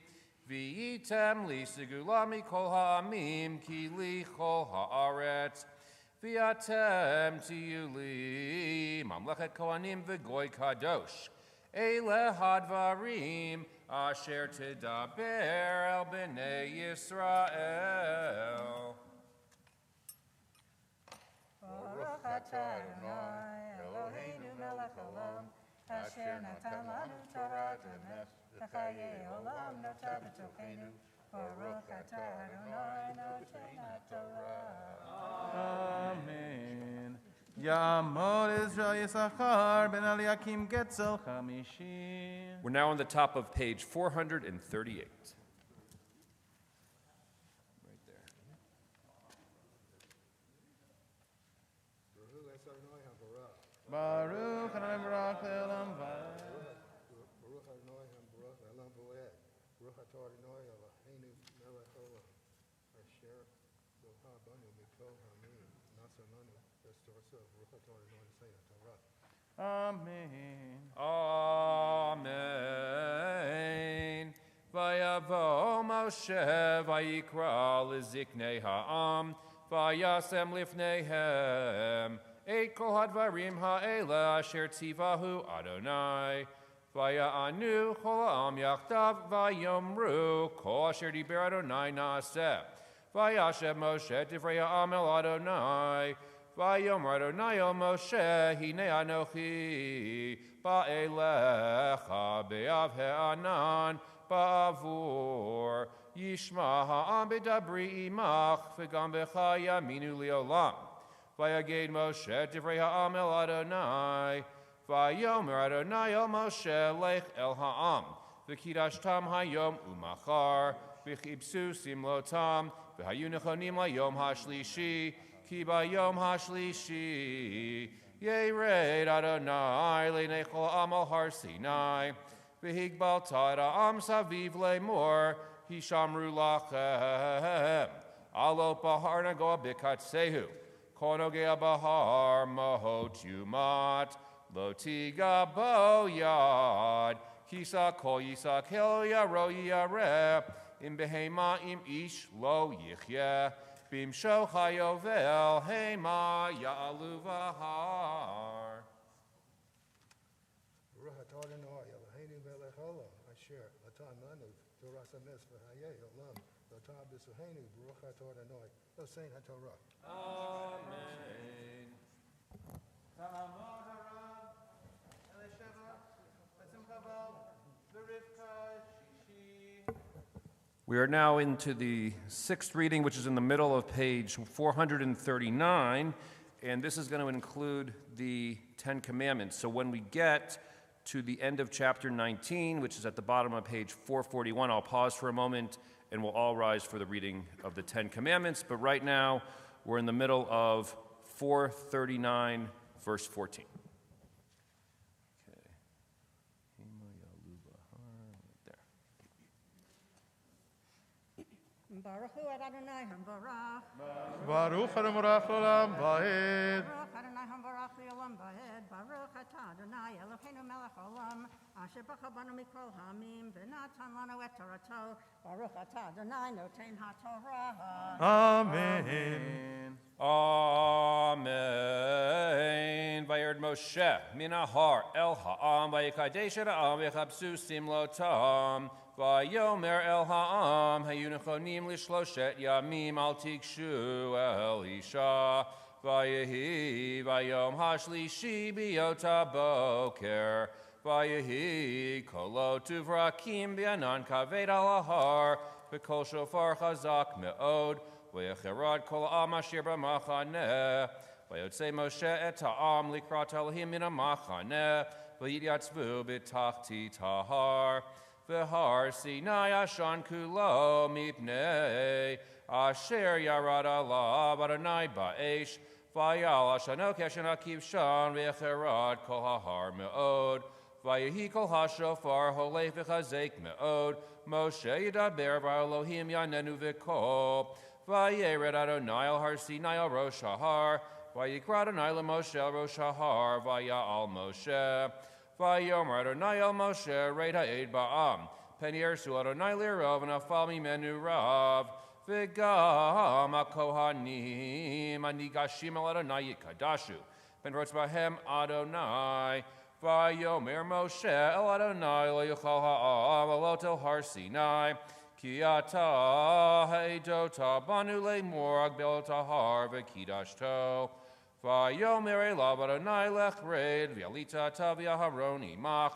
V'item li segulami kol ha'amim ki li chol ha'aretz. V'atem tiyuli mamlechet kohanim v'goy kadosh. Ele hadvarim asher tedaber el b'nei Yisrael. Baruch atah Adonai Eloheinu melech olam, asher natan lanu Torah emes, v'chayei olam notah b'tochenu. Baruch atah Adonai noten haTorah. Amen. Yamod Israel Yisachar ben Eliakim Getzel Chamishi. We're now on the top of page 438. Right there. Baruch Adonai Baruch Le'olam Va'ed. Baruch Adonai HaBaruch Le'olam Va'ed. Baruch Atah Adonai Eloheinu melech olam. Asher loha banu mikol hamim. Nasa lanu estorso. Baruch Atah Adonai L'sein HaTorah. Amen. Amen. Vayavo Moshe vayikra leziknei ha'am vayasem lifneihem et kol hadvarim ha'ela asher tzivahu Adonai vaya'anu kol ha'am yachdav vayomru kol asher diber Adonai na'aseh vayashem Moshe divrei ha'am el Adonai Vayomer Adonai el Moshe hine anochi ba'elecha be'av he'anan ba'avur yishma ha'am b'dabri imach v'gam b'cha yaminu li'olam vayaged Moshe divrei ha'am el Adonai vayomer Adonai el Moshe lech el ha'am v'kidashtam hayom umachar v'chibsu simlotam v'hayu nechonim layom hashlishi Ki bayom hashlishi yered Adonai le'nei chol ha'am al har Sinai v'higbal ta'ed ha'am saviv le'mor hishamru lachem alot bahar nagoa b'katsehu kol nogea bahar mahot yumat lo tiga bo yad kisa kol yisak hel yaro yareh im behema im ish lo yichye Bimsho chayovel hema ya'alu v'har. Baruch Atah Adonai Eloheinu melech olam. Asher natan lanu Torah emes v'chayei olam notah b'tochenu. Baruch Atah Adonai L'sein HaTorah. Amen. We are now into the sixth reading, which is in the middle of page 439, and this is going to include the Ten Commandments. So when we get to the end of chapter 19, which is at the bottom of page 441, I'll pause for a moment and we'll all rise for the reading of the Ten Commandments. But right now, we're in the middle of 439, verse 14. Baruch hu Adonai HaBarach. Baruch Adonai Baruch Le'olam Va'ed. Baruch Adonai HaBarach Le'olam Va'ed. Baruch atah Adonai Eloheinu melech olam, asher b'cha banu mikol ha'amim, v'natan lanu et Torato. Baruch atah Adonai noten haTorah. Amen. Amen. Vayerd Moshe min ha'ar el ha'am vayikadesh et ha'am v'chapsu simlotam vayomer el ha'am hayu nechonim lishloshet yamim al tikshu el isha vayehi vayom hashlishi biyota boker vayehi kolot uvrakim bianan kaved al ha'ar v'kol shofar chazak me'od V'yecherad kol ha'am asher b'machaneh. V'yotzei Moshe et ha'am likrat Elohim min ha'machaneh. V'yityatzvu b'tachti tahar. V'har Sinai ashan kulo mipnei. Asher yarad alav Adonai ba'esh. V'yal ashano keshen ha'kivshan. V'yecherad kol ha'har me'od. V'yehi kol ha'shofar holech v'chazek me'od. Moshe yidaber v'Elohim yanenu v'kol. Vayered Adonai al har Sinai al Rosh Hahar, Vayikra Adonai Moshe Rosh Hahar, Vaya'al Moshe. Vayomer Adonai El Moshe, Reid Ha'ed Ba'am. Penier Su Adonai Lirov, and Afal Mimenu Rav. V'gam HaKohanim, Anigashim El Adonai Yikadashu. Ben Rotz Bahem Adonai. Vayomer Moshe El Adonai Lo Yochal Ha'am, Elot El Har Sinai. Ki ata ha'edota banu le'mor agbel tahar v'kidashto. Vayomer elav Adonai lech red v'yalita ta v'yaharon imach.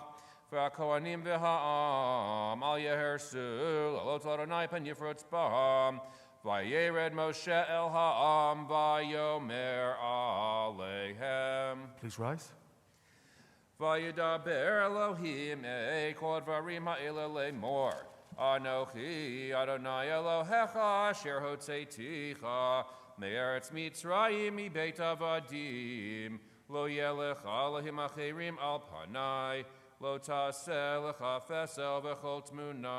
V'akohanim v'ha'am al yehersu l'alot Adonai pen yifrotz ba'am. Vayered Moshe el ha'am vayomer aleihem. Please rise. Vayedaber Elohim kol dvarim ha'ele le'mor. Anochi Adonai Elohecha asher hotzeiticha me'eretz Mitzrayim mibeit avadim lo yelech Elohim acherim al panai lo taseh lecha fesel v'chol tmuna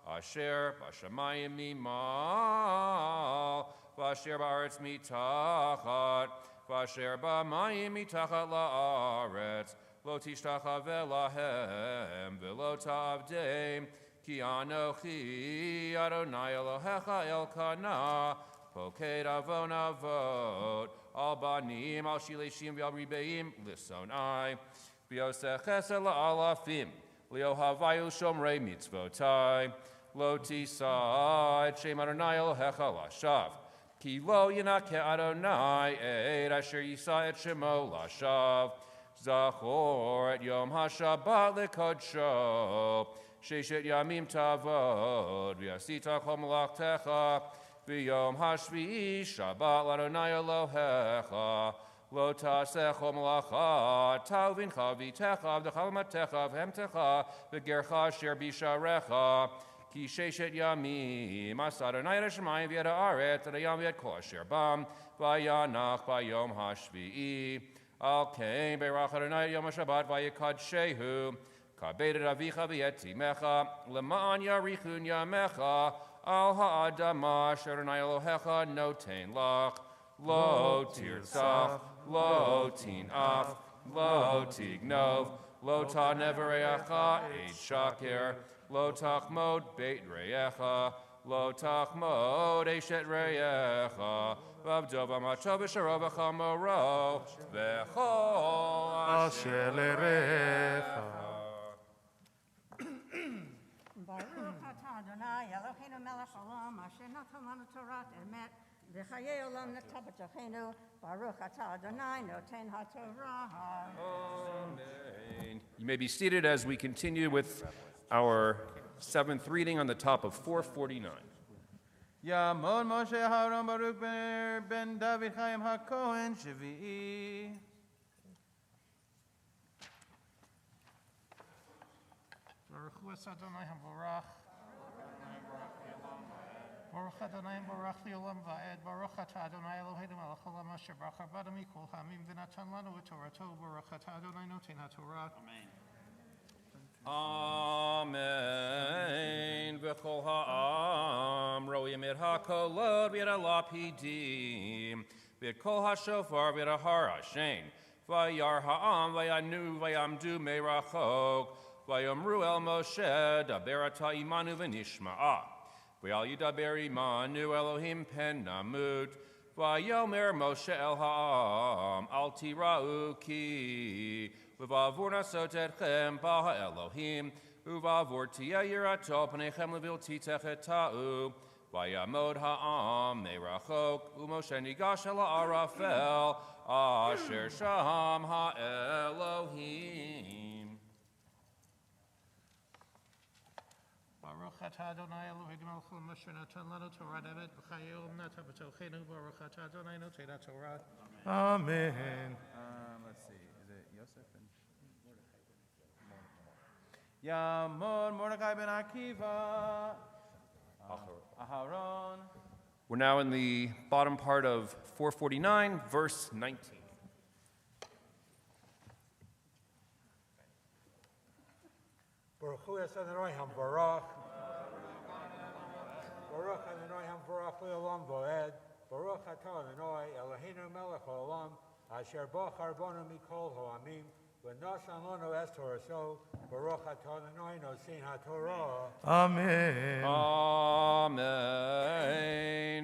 asher b'shamayim mimal v'asher ba'aretz mitachat v'asher b'mayim mitachat la'aretz Lo tishtacha velahem velo ta'avdeim ki anochi Adonai Elohecha elkana poked avon avot al banim al shileshim v'al ribeim lisonai v'yosech chesed la'alafim liohavayu shomrei mitzvotai lo tisa et shem Adonai Elohecha lashav ki lo yinakeh Adonai et asher yisa et shemo lashav Zachor et Yom HaShabbat lekodsho, Sheshet Yamim Tavod, V'yasita chol malachtecha, V'yom HaShvi'i Shabbat l'Adonai Elohecha, Lo taseh chol malacha, Talvincha v'techa, V'dechal v'hemtecha, V'gercha asher bisharecha, Ki Sheshet Yamim, As Adonai Reshamayim v'yed ha'aretz, Adayam v'yed kol asher bam, V'yanach b'yom HaShvi'i, Al Kain Berach Adonai Yom HaShabbat Vayikadshehu Kabedet Avicha V'yetimecha Leman Yarichun Yamecha Al Ha'adama Asher Adonai Elohecha Notein Lach Lo Tirzach Lo Tin'af Lo Tignov Lo Ta'nevereacha Eid Shakir Lo Tachmod Beit Reyecha Lo Tachmod Eshet Reyecha V'avdov amachav v'sharov v'chamoro v'chol asher lerecha. Baruch atah Adonai Eloheinu melech olam asher natan lanu Torah emet v'chayei olam nata b'tochenu. Baruch atah Adonai noten haTorah. Amen. You may be seated as we continue with our seventh reading on the top of 449. Yamon Moshe Haron Baruch ben David Chaim HaKohen Shvi'i. Baruch Hu es Adonai HaVorach. Baruch Adonai HaVorach Li'olam Va'ed. Baruch Atah Adonai Eloheinu melech olam asher bachar banu mikol ha'amim v'natan lanu et Torato. Baruch Atah Adonai noten haTorah. Amen. Amen. V'chol ha'am ro'im et ha'kolot v'et ha'lapidim v'et kol ha'shofar v'et ha'har ha'shen v'yar ha'am v'yanu v'yamdu me'rachok v'yomru el Moshe daber ata imanu v'nishma'a v'yal yidaber imanu Elohim pen namut v'yomer Moshe el ha'am al tira'u ki V'vavur nasot etchem ba Elohim, uvavur tiyeh yirato p'nechem levil titecheta'u, v'yamod ha'am me'rachok, u'Moshe nigash el ha'arafel, asher sham ha'Elohim. Baruch atah Adonai Eloheinu melech olam asher natan lanu Torah emet v'chayei olam nata b'tochenu. Baruch atah Adonai noten haTorah. Amen. Let's see, is it Yosef and Yamon Mordechai ben Akiva Aharon. We're now in the bottom part of 449, verse 19. Baruch Hu es Adonai HaVorach. Baruch Adonai HaVorach Le'olam Va'ed. Baruch atah Adonai Eloheinu melech haolam, asher bachar banu mikol ha'amim, v'nasan lanu es Toraso, Baruch atah Adonai nosin ha'torah. Amen. Amen.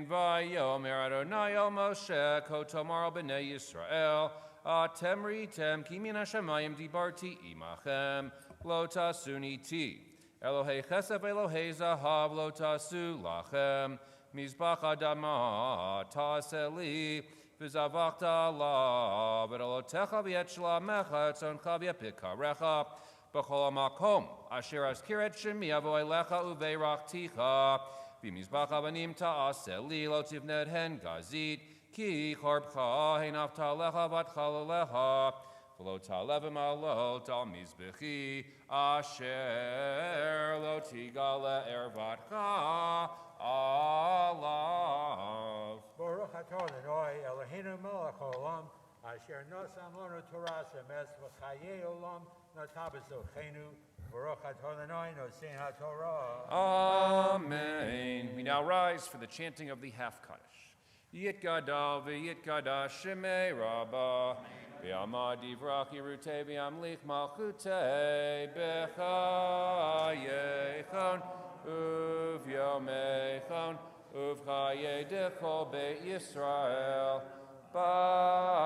Vayomer Adonai el Moshe, kotomar b'nei Yisrael, atem ritem, ki min hashamayim dibarti imachem, lo tasuni ti. Elohei chesed Elohei zahav, lo tasu lachem, mizbach adama taseli, v'zavachta la, v'elotecha v'et shalamecha, etzoncha v'yepikarecha, b'chol hamakom, asher azkiret shemi avo elecha uveirachticha, v'mizbach avanim ta'aseli, lo tivned hen gazit, ki charbcha hein aftalecha vatchalalecha, v'lo talevim alot al mizbechi, asher lo tigale ervatcha alav. Baruch atah Adonai Eloheinu melech haolam, asher nosam lanu Torah emes v'chayei olam natav b'zochenu. Baruch atah Adonai nosin ha'torah. Amen. We now rise for the chanting of the half Kaddish. Yit gadal v'yit gadash shemei rabba, v'yamad divrach yirutei v'yamlich malchutei b'chayechon uv'yomechon uv'chayei dechol beit Yisrael b'gahala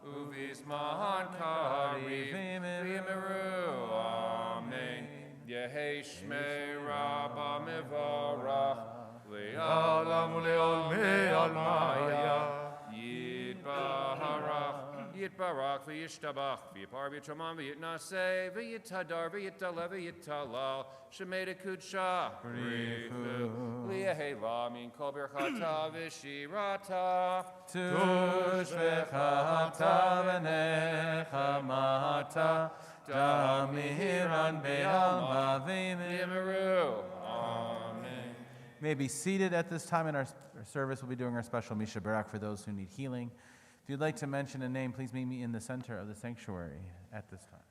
uv'izman kariv v'yimeru. Amen. Yehei shmei rabba mevarach Le'alam u'le'olmei almaya. Yitbarach v'yishtabach v'yipar v'yitraman v'yitnaseh v'yitadar v'yitdaleh v'yittalal shemeda kudsha brichu li'eheva min kol birchata v'shirata tushvechata v'nechamata damiran be'alma v'yimeru. Amen. May be seated at this time in our service. We'll be doing our special Misha Barak for those who need healing. If you'd like to mention a name, please meet me in the center of the sanctuary at this time.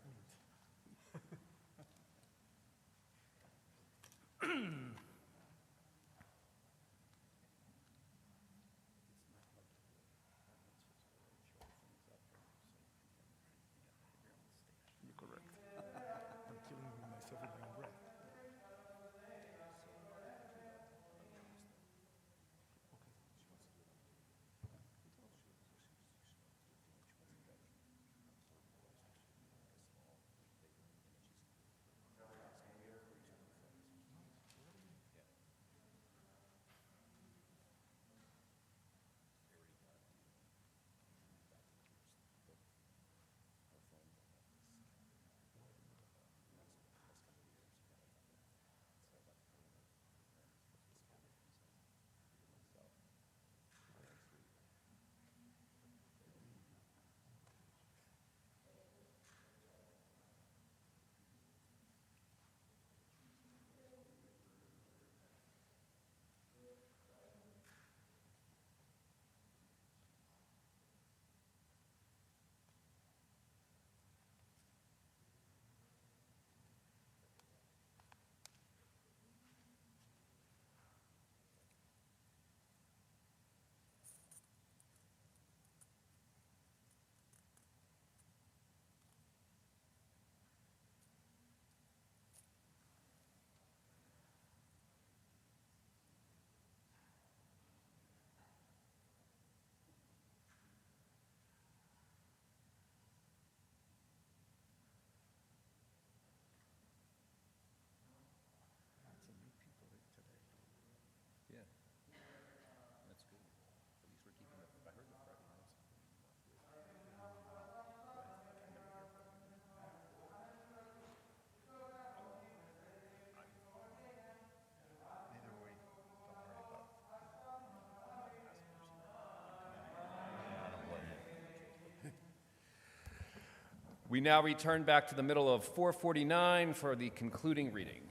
We now return back to the middle of 449 for the concluding reading.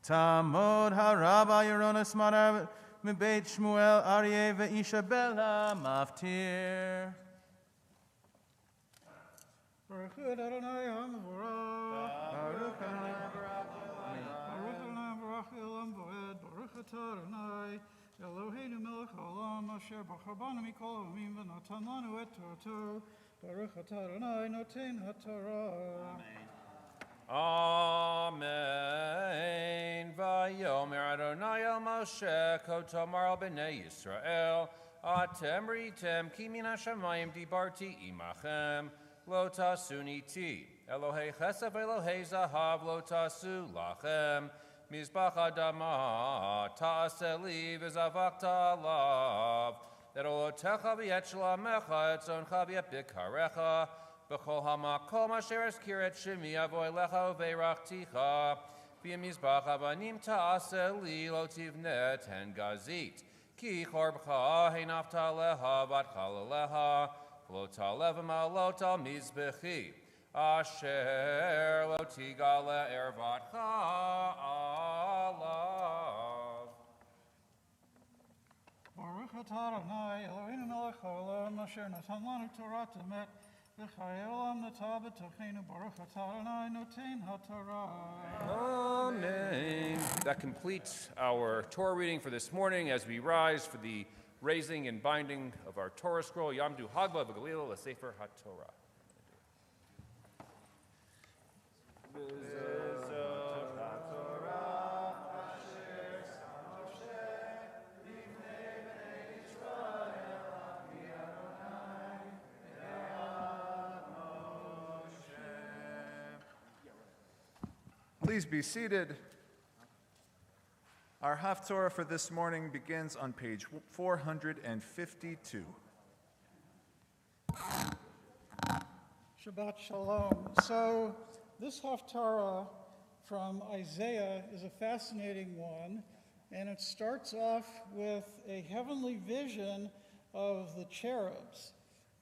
Tamod haraba Yeronis Marav Mibeit Shmuel Aryeh ve'Ishabella Maftir. Baruch Adonai HaMevorach. Baruch Adonai Baruch Elam Voed. Baruch atah Adonai Eloheinu melech haolam asher bachar banu mikol ha'amim v'natan lanu et torato. Baruch atah Adonai noten haTorah. Amen. Vayomer Adonai el Moshe kotomar al b'nei Yisrael atem ritem ki min hashamayim dibarti imachem lo tasuni ti Elohei chesed Elohei zahav lo tasu lachem mizbach adama ta'aseli v'zavakta alav derolotecha v'yet shalamecha et zoncha v'yet bikarecha B'chol hamakom asher eskiret shemi avoy lecha uveirachticha v'yemizbach avanim ta'aseh li lo tivnet hen gazit ki chorbcha hein aftaleha vatchalaleha v'lo talevim alot al mizbechi asher lo tigale ervatcha alav. Baruch atah Adonai Eloheinu melech haolam asher natan lanu Torah emet v'chayelam natah b'tocheinu. Baruch atah Adonai noten haTorah. Amen. That completes our Torah reading for this morning as we rise for the raising and binding of our Torah scroll, Yamdu Hagba B'Galil L'Sefer HaTorah. Please be seated. Our Haftorah for this morning begins on page 452. Shabbat Shalom. So this Haftarah from Isaiah is a fascinating one, and it starts off with a heavenly vision of the cherubs.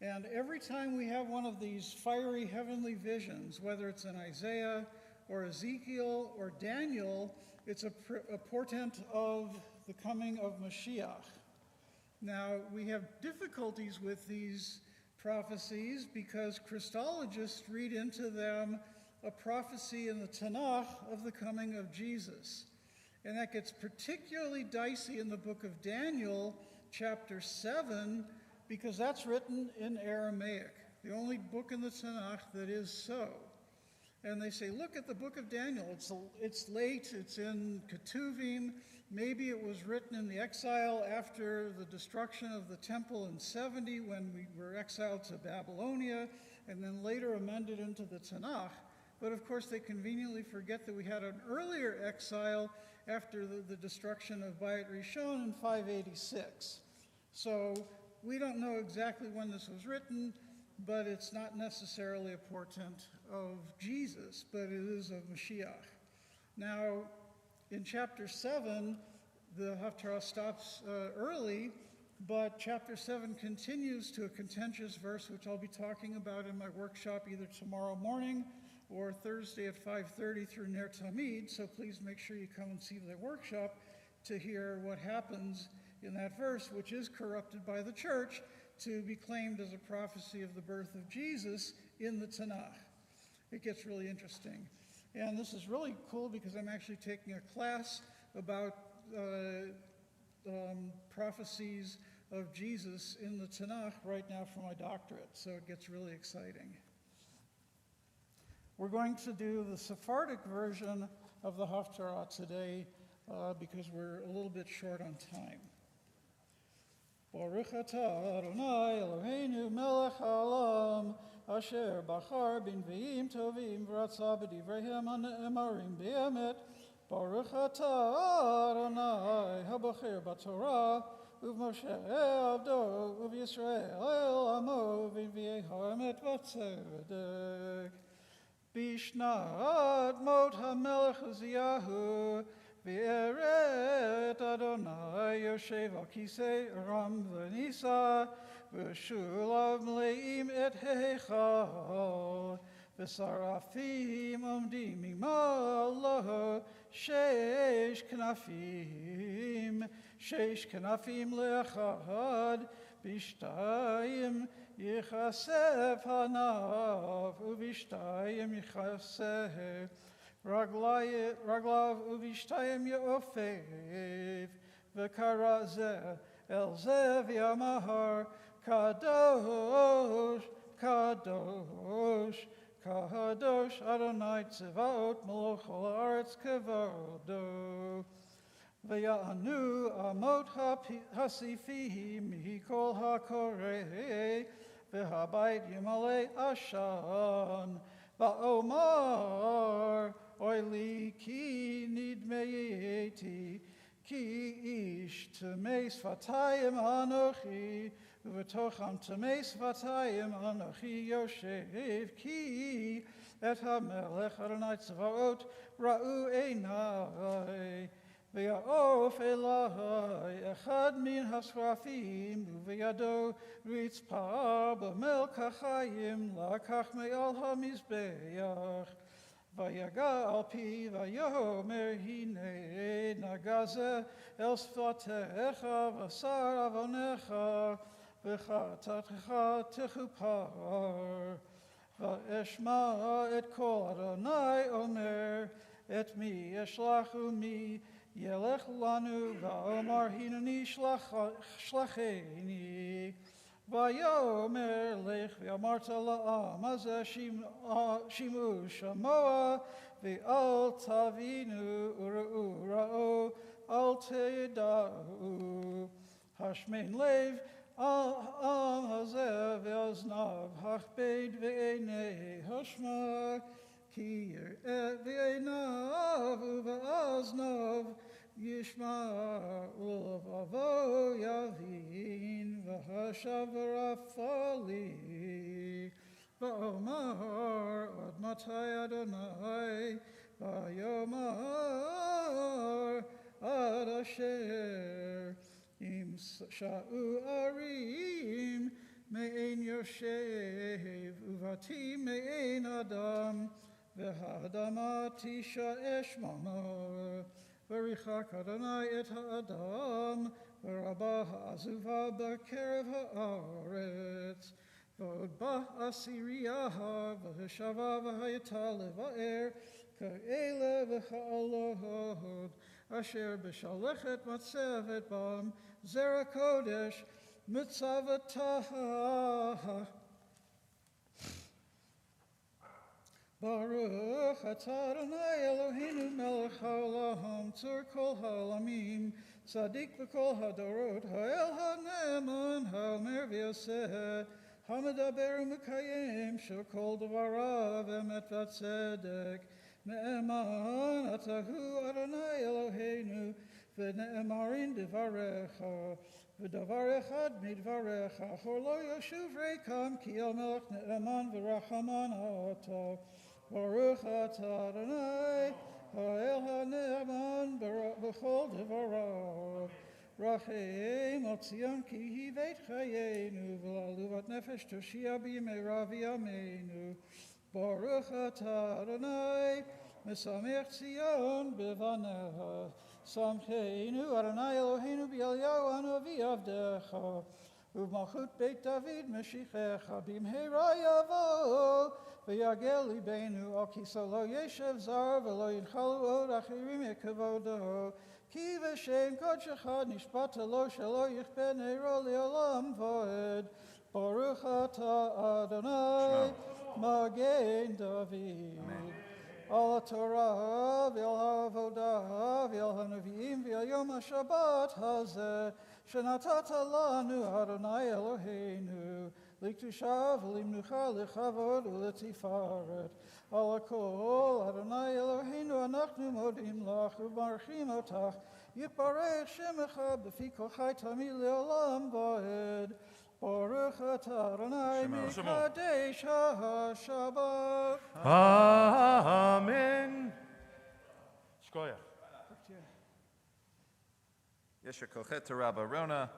And every time we have one of these fiery heavenly visions, whether it's in Isaiah or Ezekiel or Daniel, it's a portent of the coming of Mashiach. Now, we have difficulties with these prophecies because Christologists read into them a prophecy in the Tanakh of the coming of Jesus. And that gets particularly dicey in the book of Daniel, chapter 7, because that's written in Aramaic, the only book in the Tanakh that is so. And they say, look at the book of Daniel. It's late, it's in Ketuvim. Maybe it was written in the exile after the destruction of the temple in 70 when we were exiled to Babylonia, and then later amended into the Tanakh. But of course, they conveniently forget that we had an earlier exile after the destruction of Bayit Rishon in 586. So we don't know exactly when this was written, but it's not necessarily a portent of Jesus, but it is of Mashiach. Now, in chapter 7, the Haftarah stops early, but chapter 7 continues to a contentious verse, which I'll be talking about in my workshop either tomorrow morning or Thursday at 5:30 through Ner Tamid, so please make sure you come and see the workshop to hear what happens in that verse, which is corrupted by the church to be claimed as a prophecy of the birth of Jesus in the Tanakh. It gets really interesting. And this is really cool because I'm actually taking a class about prophecies of Jesus in the Tanakh right now for my doctorate, so it gets really exciting. We're going to do the Sephardic version of the Haftarah today because we're a little bit short on time. Baruch atah Adonai Eloheinu melech haolam asher bachar b'nviim tovim v'ratza b'divreihem ha'ne'emarim b'emet. Baruch atah Adonai habacher b'torah u'v'moshe avdo u'v'Yisrael amo v'nviei ha'emet v'tzedek. Bishnat mot hamelech Uziyahu V'eret Adonai Yoshev al Kisei Ram V'nisa V'shulav Mleim et Heichal V'sarafim Omdim Imalo Sheish Knafim Le'achad Bishtayim Yichasef Hanav Uv'ishtayim Yichasef רגליו ובשתיים יעופף, וקרא זה אל זה ויאמר, קדוש, קדוש, קדוש, אדוני צבאות מלוך כל הארץ כבודו. ויענו אמות הסיפים מכל הקורא, והבית ימלא עשן. ואומר, אוי לי כי נדמייתי, כי איש טמא שפתיים אנוכי, ובתוכם טמא שפתיים אנוכי יושב, כי את המלך אדוני צבאות ראו עיניי. ויעוף אלי אחד מן השרפים, ובידו רצפה במלקחיים, לקח מעל המזבח. ויגע פי ויאמר, הנה נגע זה אל שפתיך, ושר עוונך, וחטאתך תכופר. ואשמע את קול אדוני אומר, את מי אשלח ומי ילך לנו, ואומר הנני שלחני. ויאמר לך ואמרת לעם הזה, שמעו שמוע ואל תבינו, וראו אל תדעו. השמן לב העם הזה ואוזניו הכבד ועיני השמע, כי יראה בעיניו ובאוזניו ישמע, ולבבו יבין, והשב ורפא לי. ואומר, עד מתי אדוני? ויאמר, עד אשר אם שאו ערים מעין יושב, ובתים מעין אדם, והאדמה תישא שממה. וריחק אדוני את האדם, ורבה העזובה בקרב הארץ. ועוד בא עשירייה, והשבה והייתה לבאר, כאלה וכאלוהות, אשר בשלכת מצבת בם, זרע קודש, מצבתה. ברוך אתה אדוני אלוהינו מלך העולם, צור כל העולמים, צדיק בכל הדורות, האל הנאמן, האומר ויעשה, המדבר ומקיים, שכל דבריו אמת וצדק. נאמן אתה הוא אדוני אלוהינו, ונאמרים דבריך, ודבר אחד מדבריך, אשר לא ישוב ריקם, כי אל מלך נאמן ורחמן אתה. ברוך אתה אדוני, האל הנאמן בכל דבריו. רחם על ציון כי היא בית חיינו, ולעלובת נפש תושיע בימי רב ימינו. ברוך אתה אדוני, משמח ציון בבניה. שמחנו אדוני אלוהינו באליהו הנביא עבדך, ובמלכות בית דוד משיחך, במהרה יבוא ויגל ליבנו, על כיסא לא ישב זר, ולא ינחלו עוד אחרים מכבודו. כי בשם קודשך נשבעת לו, שלא יכפה נרו לעולם ועד. ברוך אתה אדוני מגן דוד. על התורה ועל העבודה ועל הנביאים ועל יום השבת הזה, שנתת לנו אדוני אלוהינו, לקדושה ולמנוחה, לכבוד ולתפארת. על הכל אדוני אלוהינו אנחנו מודים לך ומברכים אותך, יתברך שמך בפי כל חי תמיד לעולם ועד. ברוך אתה אדוני מקדש השבת. Amen. Shkoyach. Yesher Kochet Rabba Rona.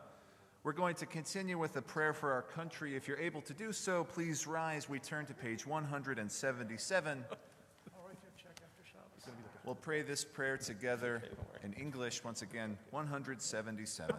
We're going to continue with a prayer for our country. If you're able to do so, please rise. We turn to page 177. We'll pray this prayer together in English once again. 177.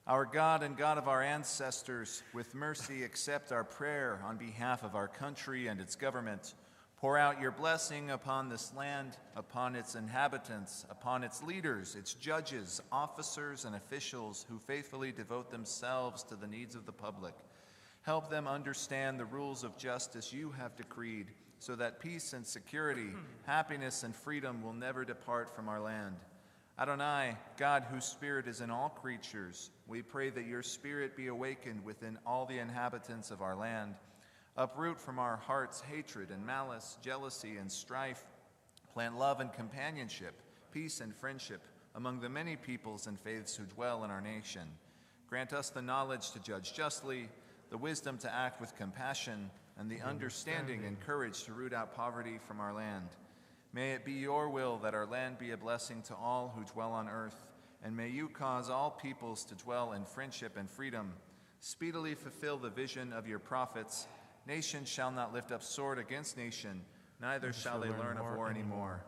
Our God and God of our ancestors, with mercy accept our prayer on behalf of our country and its government. Pour out your blessing upon this land, upon its inhabitants, upon its leaders, its judges, officers, and officials who faithfully devote themselves to the needs of the public. Help them understand the rules of justice you have decreed, so that peace and security, happiness and freedom will never depart from our land. Adonai, God whose spirit is in all creatures, we pray that your spirit be awakened within all the inhabitants of our land. Uproot from our hearts hatred and malice, jealousy and strife. Plant love and companionship, peace and friendship among the many peoples and faiths who dwell in our nation. Grant us the knowledge to judge justly, the wisdom to act with compassion, and the understanding and courage to root out poverty from our land. May it be your will that our land be a blessing to all who dwell on earth, and may you cause all peoples to dwell in friendship and freedom. Speedily fulfill the vision of your prophets. Nation shall not lift up sword against nation, neither shall they learn of war anymore.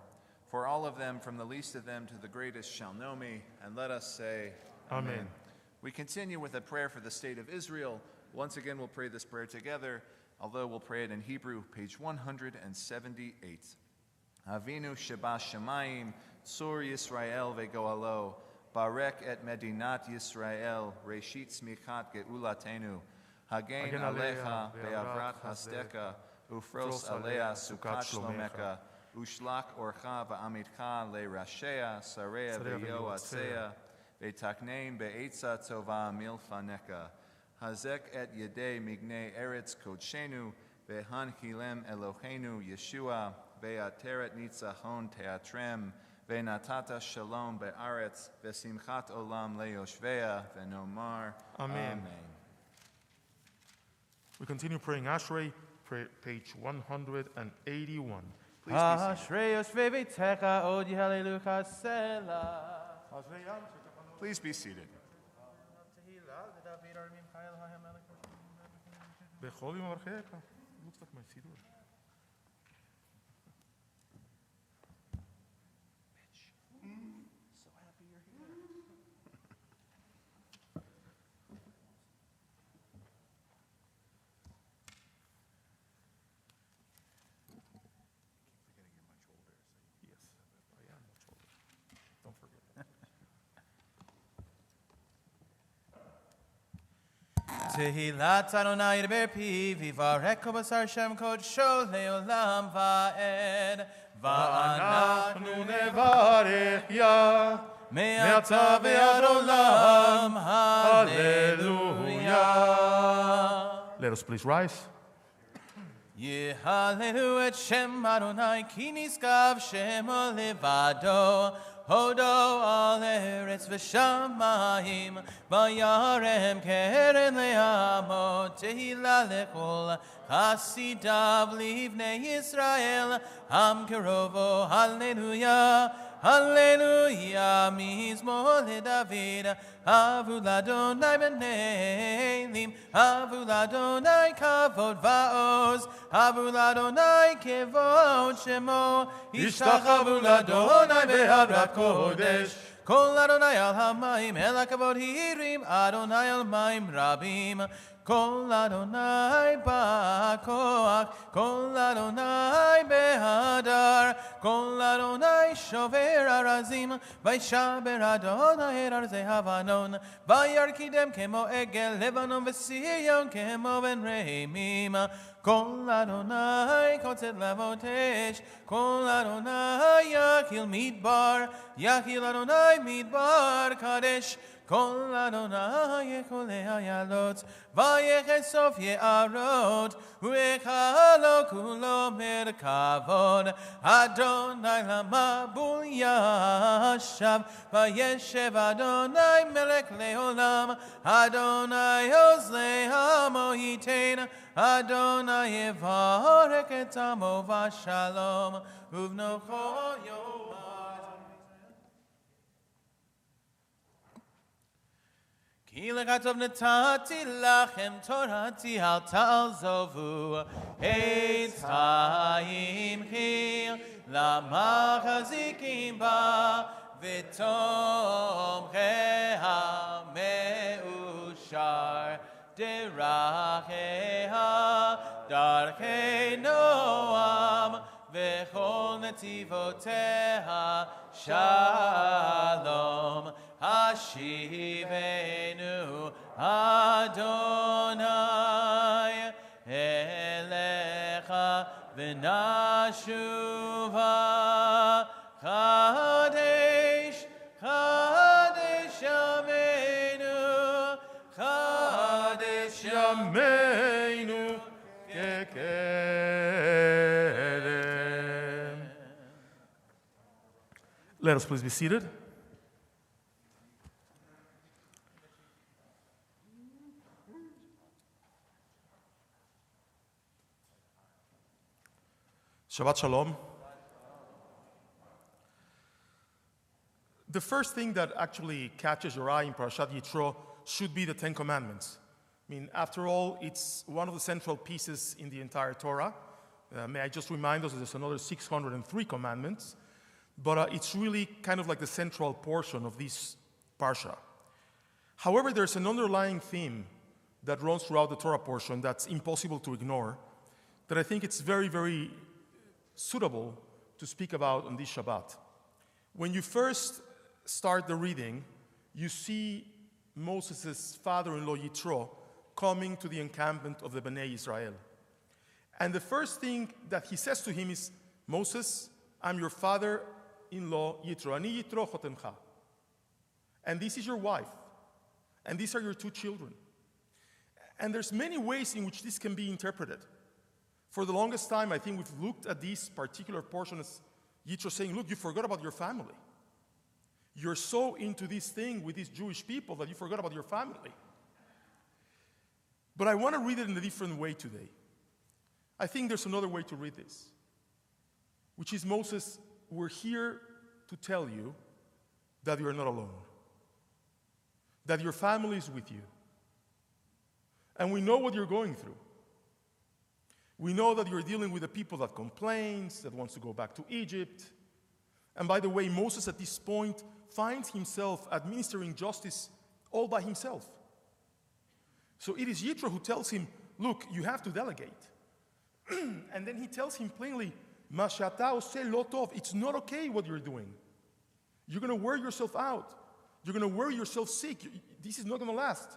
For all of them, from the least of them to the greatest, shall know me, and let us say, Amen. We continue with a prayer for the state of Israel. Once again, we'll pray this prayer together, although we'll pray it in Hebrew, page 178. Avinu sheba shamayim, tzur Yisrael vegoalo, barek et medinat Yisrael, reshit smichat geulatenu, hagen alecha be'avrat hasdeka, ufros alea sukat shlomeka, ushlach orcha va'amitcha le'rashea, sarea ve'yo atzea, ve'takneim be'etza tova milfaneka, hazek et yedei mignei eretz kodshenu, ve'hanchilem Eloheinu Yeshua, ve'ateret nitzachon teatrem, ve'natata shalom be'aretz, ve'simchat olam le'yoshvea, ve'nomar. Amen. We continue praying Ashrei, page 181. Ashrei yoshvei beitecha od yehaleluka selah. Please be seated. בכל יום אברכך. Looks like my siddur. So happy you're here. Yes, I am much older. Don't forget that. Tehillat Adonai Ber Pi Vivarek Basar Shem Kodsho Leolam Va'ed ואנחנו נברך יה מעתה ועד עולם Hallelujah. Let us please rise. יהללו את שם אדוני כי נשגב שמו לבדו הודו על ארץ ושמיים וירם קרן לעמו תהילה לכל חסידיו לבני ישראל עם קרובו הללויה הללויה מזמור לדוד אבו לאדוני בנעלים אבו לאדוני כבוד ועוז אבו לאדוני כבוד שמו השתחוו לאדוני בהדרת קודש כל אדוני על המים אל הכבוד הרים אדוני על מים רבים כל אדוני בכוח, כל אדוני בהדר, כל אדוני שובר ארזים, וישבר אדוני את ארזי הבנון, וירקידם כמו עגל לבנון וציון כמו בן רעמים. כל אדוני קוצת להבות אש, כל אדוני יקיל מדבר, יקיל אדוני מדבר קדש. כל אדוני יכולי איילות, ויחשוף יערות, והיכלו כולו מרכבות. אדוני למבול ישב, וישב אדוני מלך לעולם. אדוני עוז לעמו ייתן, אדוני יברך את עמו בשלום, ובנו כל יום. כי לכתוב נתתי לכם תורתי אל תעזבו את חיים חיל למחזיקים בה ותומכי המאושר דרכיה דרכי נועם v'chol netivoteha shalom. Hashivenu Adonai elecha v'nashuva Kadesh, Kadesh Yameinu, Kadesh Yameinu kekedem. Let us please be seated. Shabbat Shalom. The first thing that actually catches your eye in Parashat Yitro should be the Ten Commandments. I mean, after all, it's one of the central pieces in the entire Torah. May I just remind us that there's another 603 commandments, but it's really kind of like the central portion of this Parsha. However, there's an underlying theme that runs throughout the Torah portion that's impossible to ignore, that I think it's very, very suitable to speak about on this Shabbat. When you first start the reading, you see Moses' father-in-law Yitro coming to the encampment of the Bnei Israel. And the first thing that he says to him is, Moses, I'm your father-in-law Yitro. Ani Yitro chotemcha. And this is your wife. And these are your two children. And there's many ways in which this can be interpreted. For the longest time, I think we've looked at this particular portion as Yitro saying, look, you forgot about your family. You're so into this thing with these Jewish people that you forgot about your family. But I want to read it in a different way today. I think there's another way to read this, which is, Moses, we're here to tell you that you're not alone, that your family is with you. And we know what you're going through. We know that you're dealing with a people that complains, that wants to go back to Egypt. And by the way, Moses at this point finds himself administering justice all by himself. So it is Yitro who tells him, look, you have to delegate. And then he tells him plainly, Ma she'ata oseh lo tov. It's not okay what you're doing. You're going to wear yourself out. You're going to wear yourself sick. This is not going to last.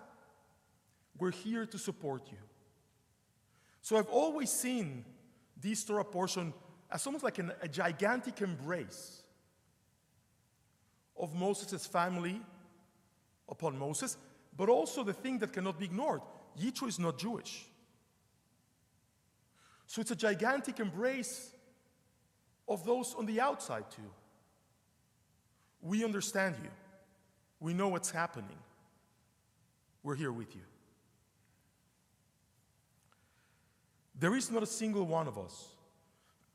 We're here to support you. So I've always seen this Torah portion as almost like a gigantic embrace of Moses' family upon Moses, but also the thing that cannot be ignored. Yitro is not Jewish. So it's a gigantic embrace of those on the outside too. We understand you. We know what's happening. We're here with you. There is not a single one of us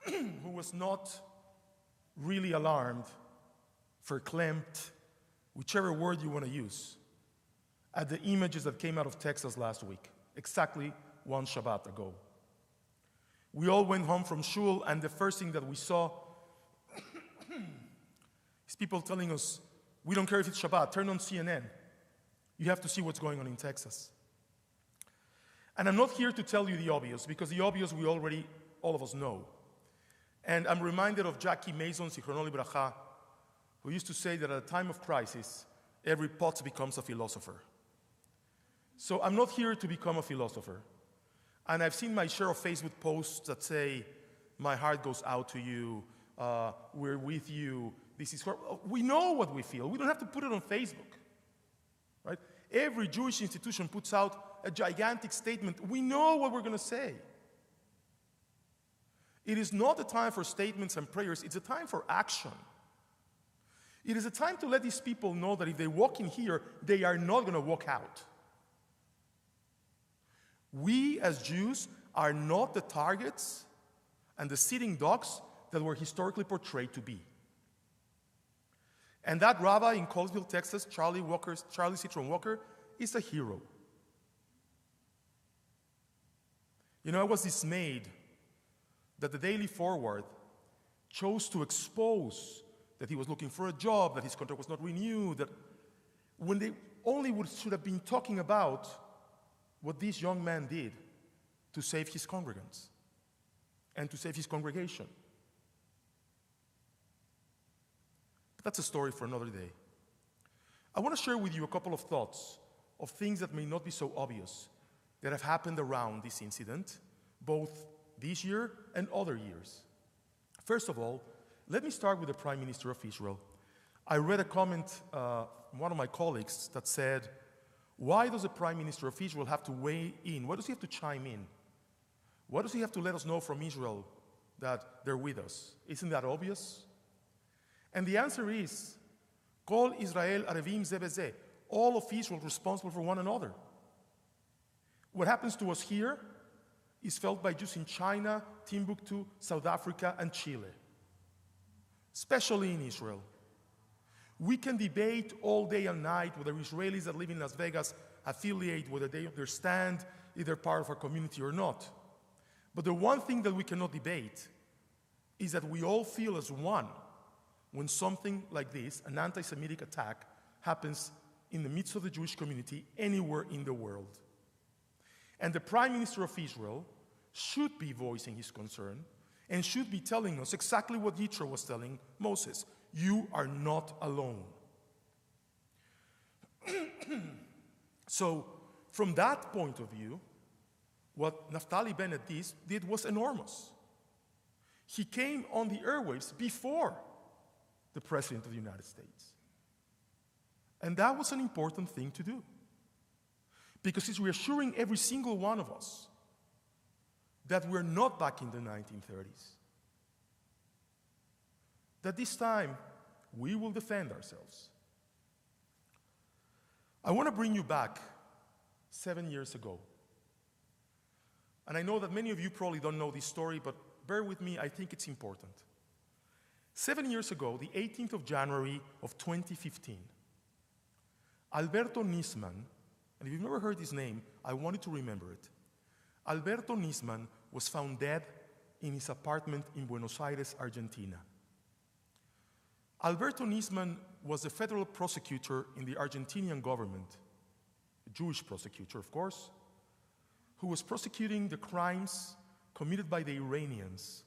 who was not really alarmed, verklempt, whichever word you want to use, at the images that came out of Texas last week, exactly one Shabbat ago. We all went home from shul, and the first thing that we saw is people telling us, we don't care if it's Shabbat, turn on CNN. You have to see what's going on in Texas. And I'm not here to tell you the obvious, because the obvious we already, all of us know. And I'm reminded of Jackie Mason, Zichrono Libracha, who used to say that at a time of crisis, every pot becomes a philosopher. So I'm not here to become a philosopher. And I've seen my share of Facebook posts that say, my heart goes out to you, we're with you, this is horrible. We know what we feel. We don't have to put it on Facebook. Right? Every Jewish institution puts out a gigantic statement. We know what we're going to say. It is not a time for statements and prayers. It's a time for action. It is a time to let these people know that if they walk in here, they are not going to walk out. We as Jews are not the targets and the sitting ducks that were historically portrayed to be. And that rabbi in Colesville, Texas, Charlie Citron Walker, is a hero. You know, I was dismayed that the Daily Forward chose to expose that he was looking for a job, that his contract was not renewed, that when they only should have been talking about what this young man did to save his congregants and to save his congregation. But that's a story for another day. I want to share with you a couple of thoughts of things that may not be so obvious that have happened around this incident, both this year and other years. First of all, let me start with the Prime Minister of Israel. I read a comment from one of my colleagues that said, why does the Prime Minister of Israel have to weigh in? Why does he have to chime in? Why does he have to let us know from Israel that they're with us? Isn't that obvious? And the answer is, Kol Israel Arevim ze beze, all of Israel responsible for one another. What happens to us here is felt by Jews in China, Timbuktu, South Africa, and Chile, especially in Israel. We can debate all day and night whether Israelis that live in Las Vegas affiliate, whether they understand if they're part of our community or not. But the one thing that we cannot debate is that we all feel as one when something like this, an anti-Semitic attack, happens in the midst of the Jewish community anywhere in the world. And the Prime Minister of Israel should be voicing his concern and should be telling us exactly what Yitro was telling Moses. You are not alone. So, from that point of view, what Naftali Bennett did was enormous. He came on the airwaves before the President of the United States. And that was an important thing to do, because he's reassuring every single one of us that we're not back in the 1930s. That this time, we will defend ourselves. I want to bring you back 7 years ago. And I know that many of you probably don't know this story, but bear with me, I think it's important. 7 years ago, the 18th of January of 2015, Alberto Nisman, and if you've never heard his name, I want you to remember it. Alberto Nisman was found dead in his apartment in Buenos Aires, Argentina. Alberto Nisman was the federal prosecutor in the Argentinian government, a Jewish prosecutor, of course, who was prosecuting the crimes committed by the Iranians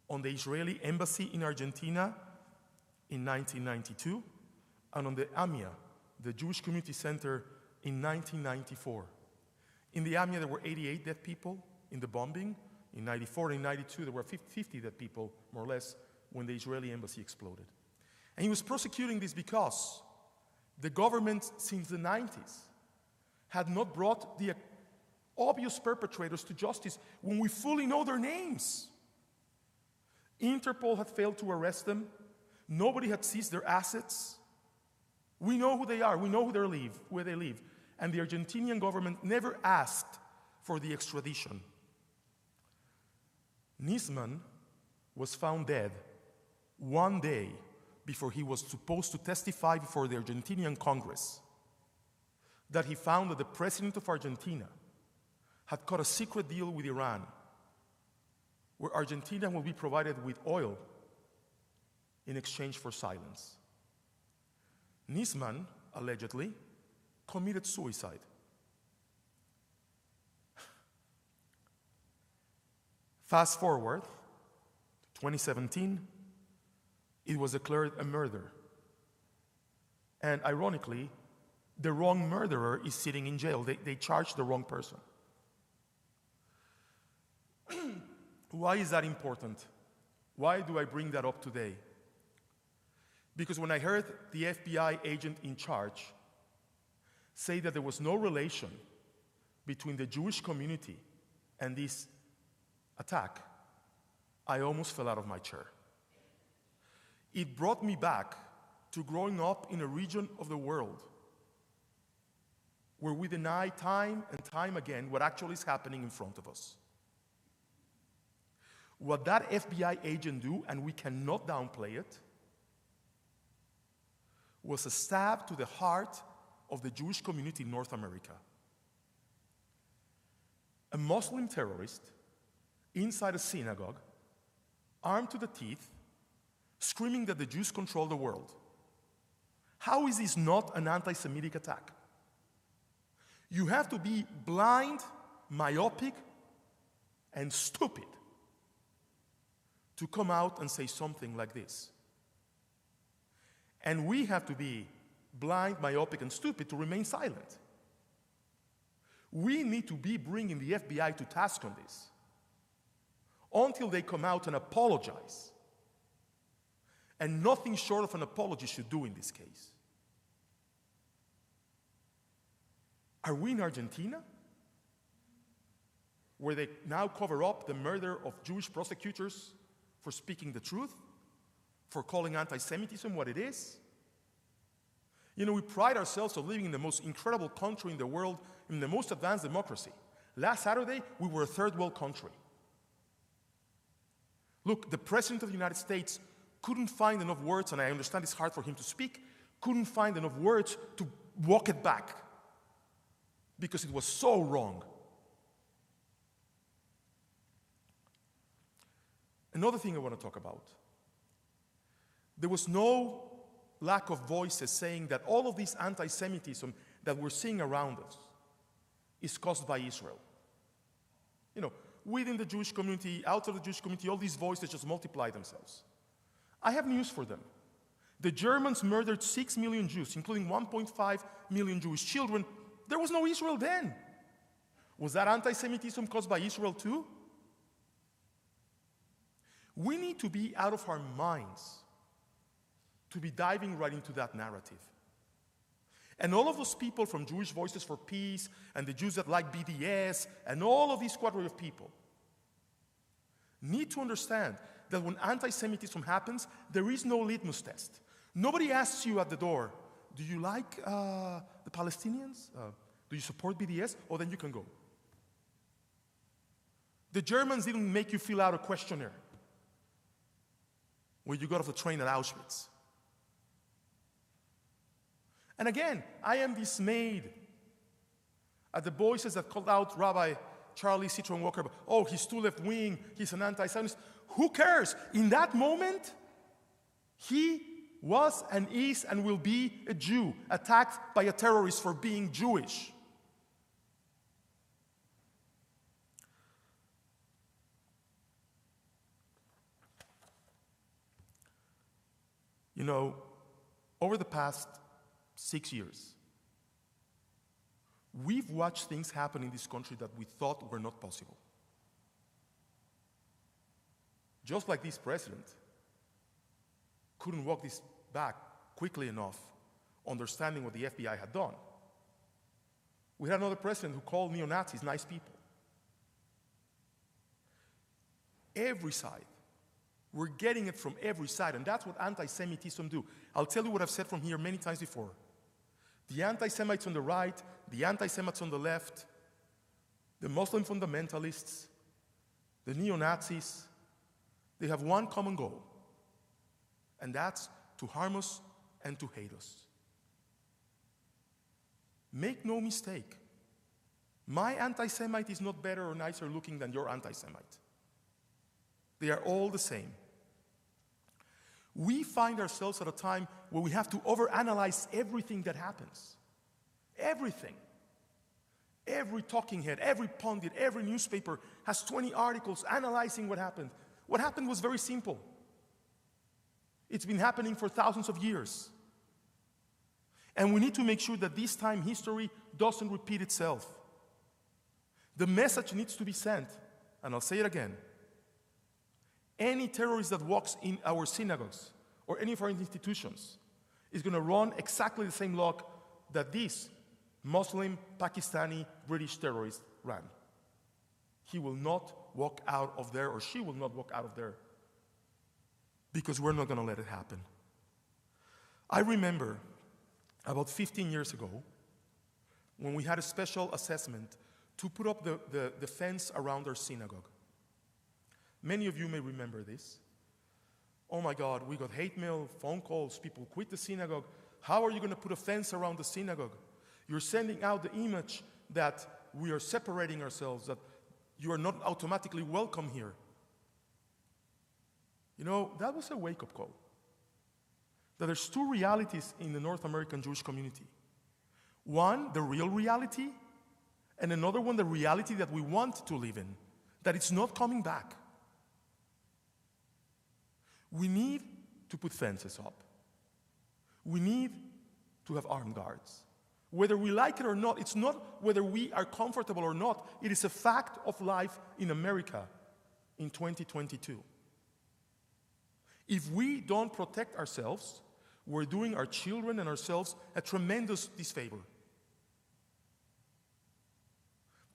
on the Israeli embassy in Argentina in 1992, and on the AMIA, the Jewish Community Center, in 1994. In the AMIA, there were 88 dead people in the bombing. In 94 and 92, there were 50 dead people, more or less, when the Israeli embassy exploded. And he was prosecuting this because the government, since the 90s, had not brought the obvious perpetrators to justice when we fully know their names. Interpol had failed to arrest them. Nobody had seized their assets. We know who they are. We know where they live. And the Argentinian government never asked for the extradition. Nisman was found dead one day before he was supposed to testify before the Argentinian Congress that he found that the president of Argentina had cut a secret deal with Iran where Argentina will be provided with oil in exchange for silence. Nisman, allegedly, committed suicide. Fast forward to 2017, it was declared a murder. And ironically, the wrong murderer is sitting in jail. They charged the wrong person. Why is that important? Why do I bring that up today? Because when I heard the FBI agent in charge say that there was no relation between the Jewish community and this attack, I almost fell out of my chair. It brought me back to growing up in a region of the world where we deny time and time again what actually is happening in front of us. What that FBI agent do, and we cannot downplay it, was a stab to the heart of the Jewish community in North America. A Muslim terrorist inside a synagogue, armed to the teeth, screaming that the Jews control the world. How is this not an anti-Semitic attack? You have to be blind, myopic, and stupid to come out and say something like this. And we have to be blind, myopic, and stupid to remain silent. We need to be bringing the FBI to task on this until they come out and apologize. And nothing short of an apology should do in this case. Are we in Argentina, where they now cover up the murder of Jewish prosecutors for speaking the truth, for calling anti-Semitism what it is? You know, we pride ourselves on living in the most incredible country in the world, in the most advanced democracy. Last Saturday, we were a third world country. Look, the President of the United States couldn't find enough words, and I understand it's hard for him to speak, couldn't find enough words to walk it back because it was so wrong. Another thing I want to talk about. There was no lack of voices saying that all of this anti-Semitism that we're seeing around us is caused by Israel. You know, within the Jewish community, out of the Jewish community, all these voices just multiply themselves. I have news for them. The Germans murdered 6 million Jews, including 1.5 million Jewish children. There was no Israel then. Was that anti-Semitism caused by Israel too? We need to be out of our minds to be diving right into that narrative. And all of those people from Jewish Voices for Peace and the Jews that like BDS and all of these squadron of people need to understand that when anti-Semitism happens, there is no litmus test. Nobody asks you at the door, do you like the Palestinians? Do you support BDS? Oh, then you can go. The Germans didn't make you fill out a questionnaire when you got off the train at Auschwitz. And again, I am dismayed at the voices that called out Rabbi Charlie Citron Walker. Oh, he's too left-wing, he's an anti-Zionist. Who cares? In that moment, he was and is and will be a Jew, attacked by a terrorist for being Jewish. You know, over the past 6 years, we've watched things happen in this country that we thought were not possible. Just like this president couldn't walk this back quickly enough, understanding what the FBI had done. We had another president who called neo-Nazis nice people. Every side. We're getting it from every side, and that's what anti-Semitism do. I'll tell you what I've said from here many times before. The anti-Semites on the right, the anti-Semites on the left, the Muslim fundamentalists, the neo-Nazis, they have one common goal, and that's to harm us and to hate us. Make no mistake, my anti-Semite is not better or nicer looking than your anti-Semite. They are all the same. We find ourselves at a time where we have to overanalyze everything that happens. Everything. Every talking head, every pundit, every newspaper has 20 articles analyzing what happened. What happened was very simple. It's been happening for thousands of years. And we need to make sure that this time history doesn't repeat itself. The message needs to be sent, and I'll say it again. Any terrorist that walks in our synagogues or any of our institutions is going to run exactly the same luck that this Muslim, Pakistani, British terrorist ran. He will not walk out of there, or she will not walk out of there, because we're not going to let it happen. I remember about 15 years ago when we had a special assessment to put up the fence around our synagogue. Many of you may remember this. Oh my God, we got hate mail, phone calls, people quit the synagogue. How are you going to put a fence around the synagogue? You're sending out the image that we are separating ourselves, that you are not automatically welcome here. You know, that was a wake-up call. That there's two realities in the North American Jewish community. One, the real reality, and another one, the reality that we want to live in, that it's not coming back. We need to put fences up. We need to have armed guards. Whether we like it or not, it's not whether we are comfortable or not. It is a fact of life in America in 2022. If we don't protect ourselves, we're doing our children and ourselves a tremendous disfavor.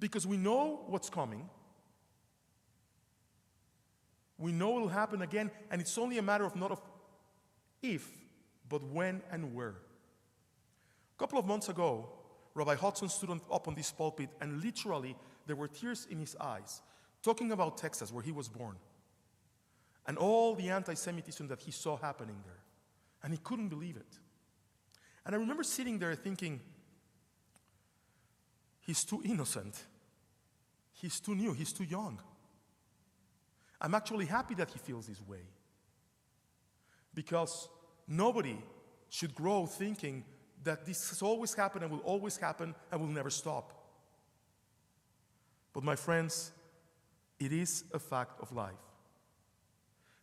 Because we know what's coming. We know it will happen again, and it's only a matter of not of if, but when and where. A couple of months ago, Rabbi Hodson stood up on this pulpit, and literally there were tears in his eyes, talking about Texas, where he was born, and all the anti-Semitism that he saw happening there. And he couldn't believe it. And I remember sitting there thinking, he's too innocent. He's too new. He's too young. I'm actually happy that he feels this way. Because nobody should grow thinking that this has always happened and will always happen and will never stop. But my friends, it is a fact of life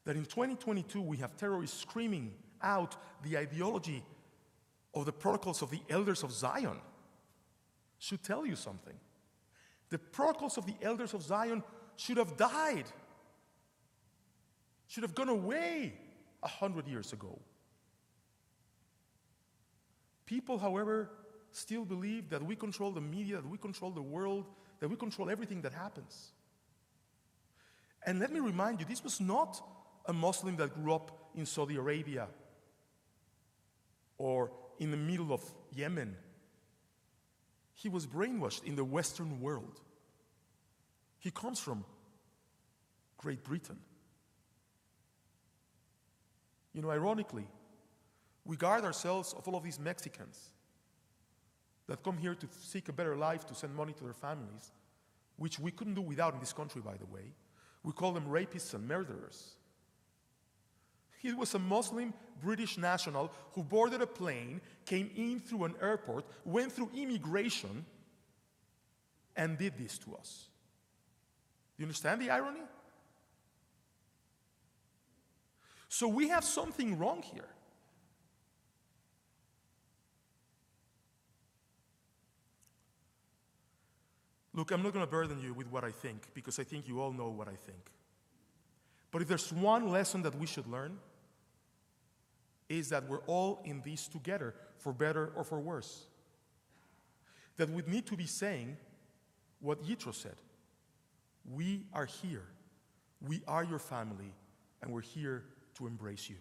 that in 2022 we have terrorists screaming out the ideology of the protocols of the elders of Zion. Should tell you something. The protocols of the elders of Zion should have died, should have gone away 100 years ago. People, however, still believe that we control the media, that we control the world, that we control everything that happens. And let me remind you, this was not a Muslim that grew up in Saudi Arabia or in the middle of Yemen. He was brainwashed in the Western world. He comes from Great Britain. You know, ironically, we guard ourselves of all of these Mexicans that come here to seek a better life, to send money to their families, which we couldn't do without in this country, by the way. We call them rapists and murderers. He was a Muslim British national who boarded a plane, came in through an airport, went through immigration, and did this to us. Do you understand the irony? So we have something wrong here. Look, I'm not going to burden you with what I think, because I think you all know what I think. But if there's one lesson that we should learn, is that we're all in this together, for better or for worse. That we need to be saying what Yitro said. We are here. We are your family, and we're here to embrace you.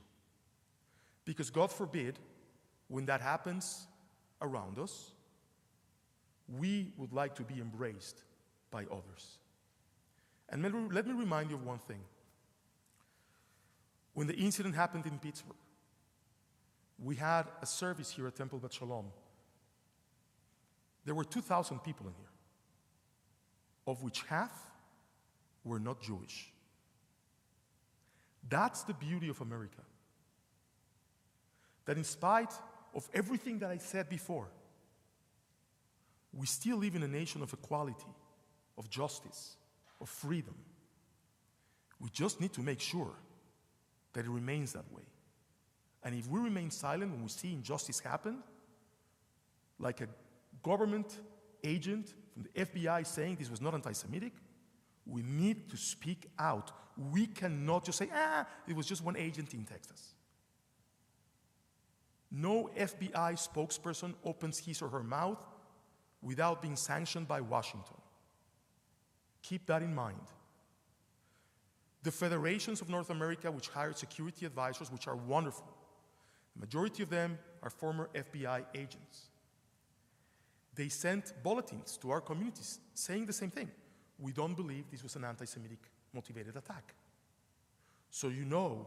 Because God forbid, when that happens around us, we would like to be embraced by others. And let me remind you of one thing. When the incident happened in Pittsburgh, we had a service here at Temple Beth Sholom. There were 2,000 people in here, of which half were not Jewish. That's the beauty of America. That in spite of everything that I said before, we still live in a nation of equality, of justice, of freedom. We just need to make sure that it remains that way. And if we remain silent when we see injustice happen, like a government agent from the FBI saying this was not anti-Semitic, we need to speak out. We cannot just say, it was just one agent in Texas. No FBI spokesperson opens his or her mouth without being sanctioned by Washington. Keep that in mind. The federations of North America, which hire security advisors, which are wonderful, the majority of them are former FBI agents. They sent bulletins to our communities saying the same thing. We don't believe this was an anti-Semitic motivated attack. So you know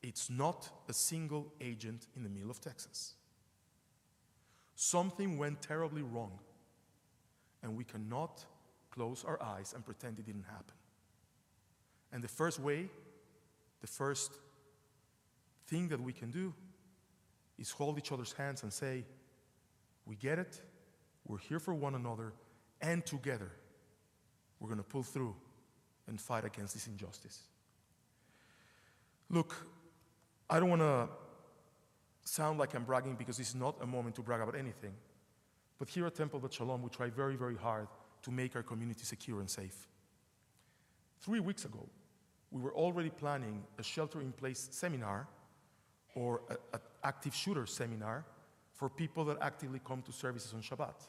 it's not a single agent in the middle of Texas. Something went terribly wrong, and we cannot close our eyes and pretend it didn't happen. And the first thing that we can do is hold each other's hands and say, we get it, we're here for one another, and together we're going to pull through and fight against this injustice. Look, I don't want to sound like I'm bragging because it's not a moment to brag about anything. But here at Temple Beth Sholom, we try very, very hard to make our community secure and safe. 3 weeks ago, we were already planning a shelter-in-place seminar or an active shooter seminar for people that actively come to services on Shabbat.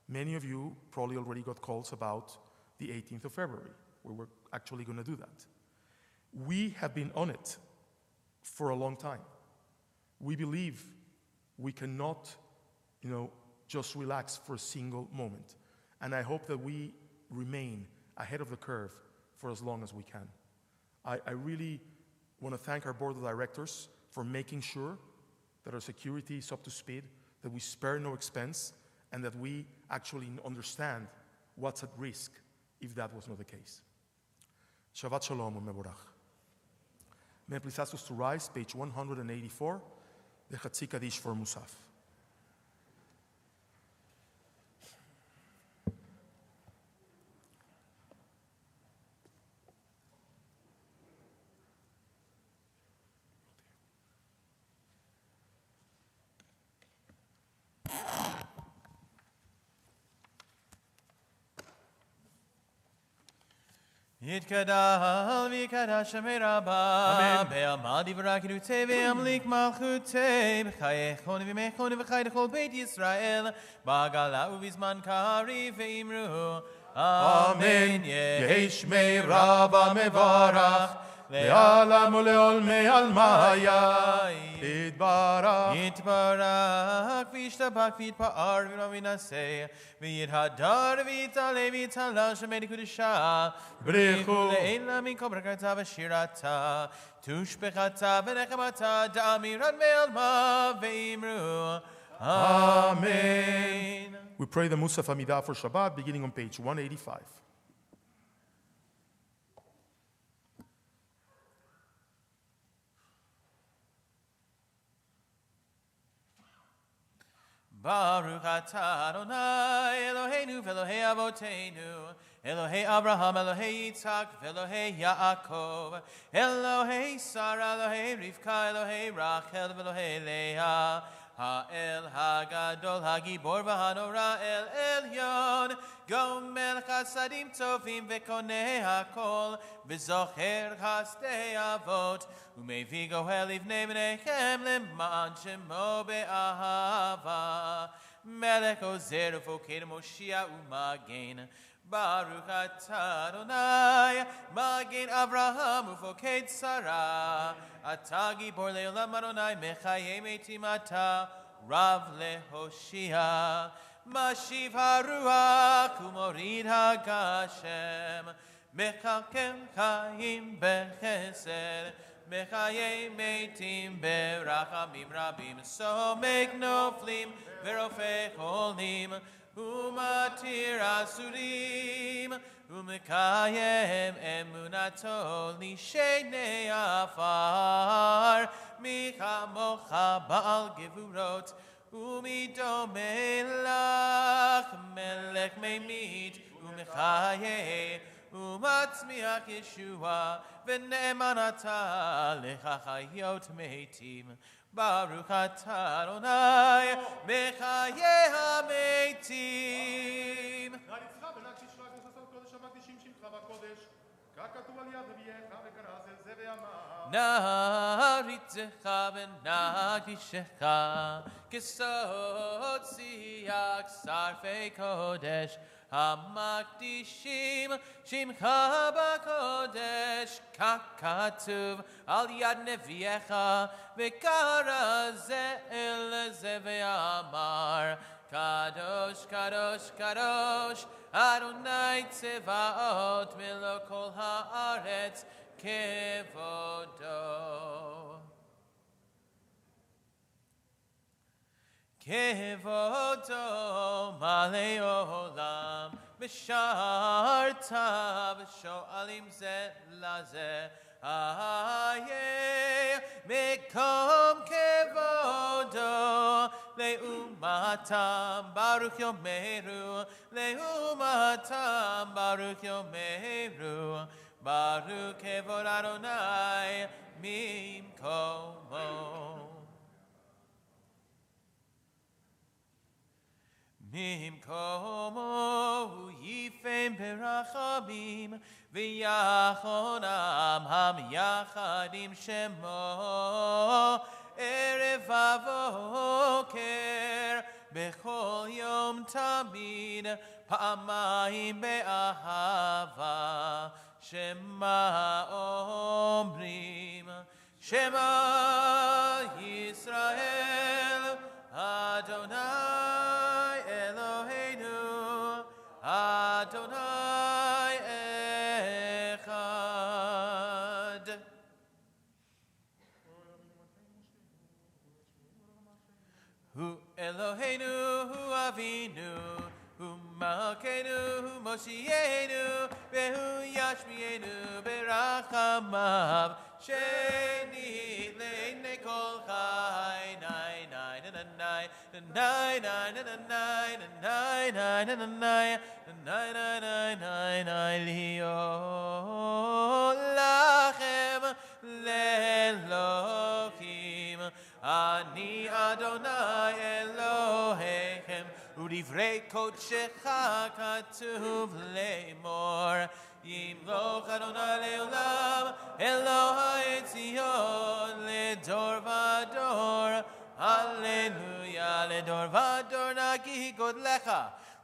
Many of you probably already got calls about the 18th of February, where we're actually going to do that. We have been on it for a long time. We believe we cannot, just relax for a single moment. And I hope that we remain ahead of the curve for as long as we can. I really want to thank our board of directors for making sure that our security is up to speed, that we spare no expense, and that we actually understand what's at risk if that was not the case. Shabbat Shalom u'mevorach. May I please ask us to rise, page 184, the Chatzi Kaddish for Musaf. Yitkadal v'kadash Rabba be'amal divrei kedutei ve'amlik malchutei b'chayechon v'mechon v'chay d'chol Beit Yisrael b'agala u'vizman kari ve'imru Amen. Yesh me Rabba mevarach le'alam u'le'olmei almaya Yitbarach Yitbarach v'yishtabach v'yitpa'ar v'nominaseh v'yithadar v'yitale v'yitala shemei kudusha Brichu le'ela mikol brakata v'shirata tushbechata v'nechamata da'amiran me'alma ve'imru Amen. We pray the Musaf Amidah for Shabbat, beginning on page 185. Baruch atah Adonai Eloheinu v'Elohei Avoteinu Elohei Abraham, Elohei Yitzhak, v'Elohei Yaakov Elohei Sarah, Elohei Rivka, Elohei Rachel, v'Elohei Leah Ha'el Hagadol Hagibor v'Hanora El Elyon Gomel Chasadim Tovim v'Konei Hakol v'Zocher Chasdei Avot U'Mevi Gohel Livnei B'nechem L'man Shemo Be'ahava Melech Ozer Uvoked Moshiach U'Magen Baruch atah Adonai Magen Avraham Uvoked Sarah Atah Gibor Le'olam Adonai Mechayei Metim Atah Rav LeHoshia Mashiv HaRuach U'Morid HaGashem Mechakem Chaim Bechesed Mechayei Metim Berachamim Rabim So make Noflim Verofei Cholim Umatir Asurim Umekayem Emunato Lishenei Afar Michamocha Baal Gevurot Umido Melach Melech Meimit Umechaye Umatzmiach Yeshua V'ne'emanata Lechachayot Meitim Baruch atah Adonai Mechayeh HaMeitim Naritzecha v'nakdishecha Kesod siach sarfei kodesh Hamakdishim Shimcha b'kodesh Kakatuv Al yad neviecha V'kara ze'el ze ve'amar Kadosh, Kadosh, Kadosh Adonai Tzevaot Melo kol haaretz Kevodo Kevodo Malei Olam Misharta V'sho'alim Ze Laze Aye Mekom Kevodo Leumatam Baruch Yomeru Leumatam Baruch Yomeru Baruch Kevod Adonai Mimkomo ממקומו יפם ברחמים ויחונם המייחדים שמו ערב ובוקר בכל יום תמיד פעמיים באהבה שמה אומרים שמע ישראל אדוני אלוהינו אדוני אחד. הוא אלוהינו הוא אבינו הוא מלכנו הוא מושיענו והוא ישמיענו ברחמיו שנית לעיני כל חי נאי נאי נאי נאי נאי נאי נאי נאי נאי נאי נאי נאי להיות לכם לאלוהים אני אדוני אלוהיכם ודברי קודשך כתוב לאמור ימלוך אדוני לעולם אלוהי ציון לדור ודור הללויה לדור ודור נגיד גודלך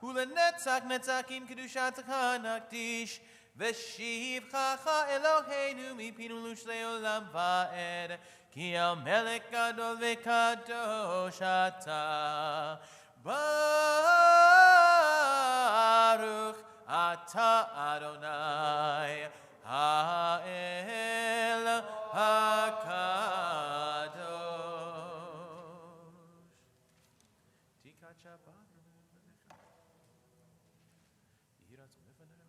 ולנצח נצחים קדושתך נקדיש ושיבחך אלוהינו מפינו לשלי עולם ועד כי המלך גדול וקדוש אתה ברוך אתה אדוני האל הקדוש. תיקת שבת יהי רצון לפניך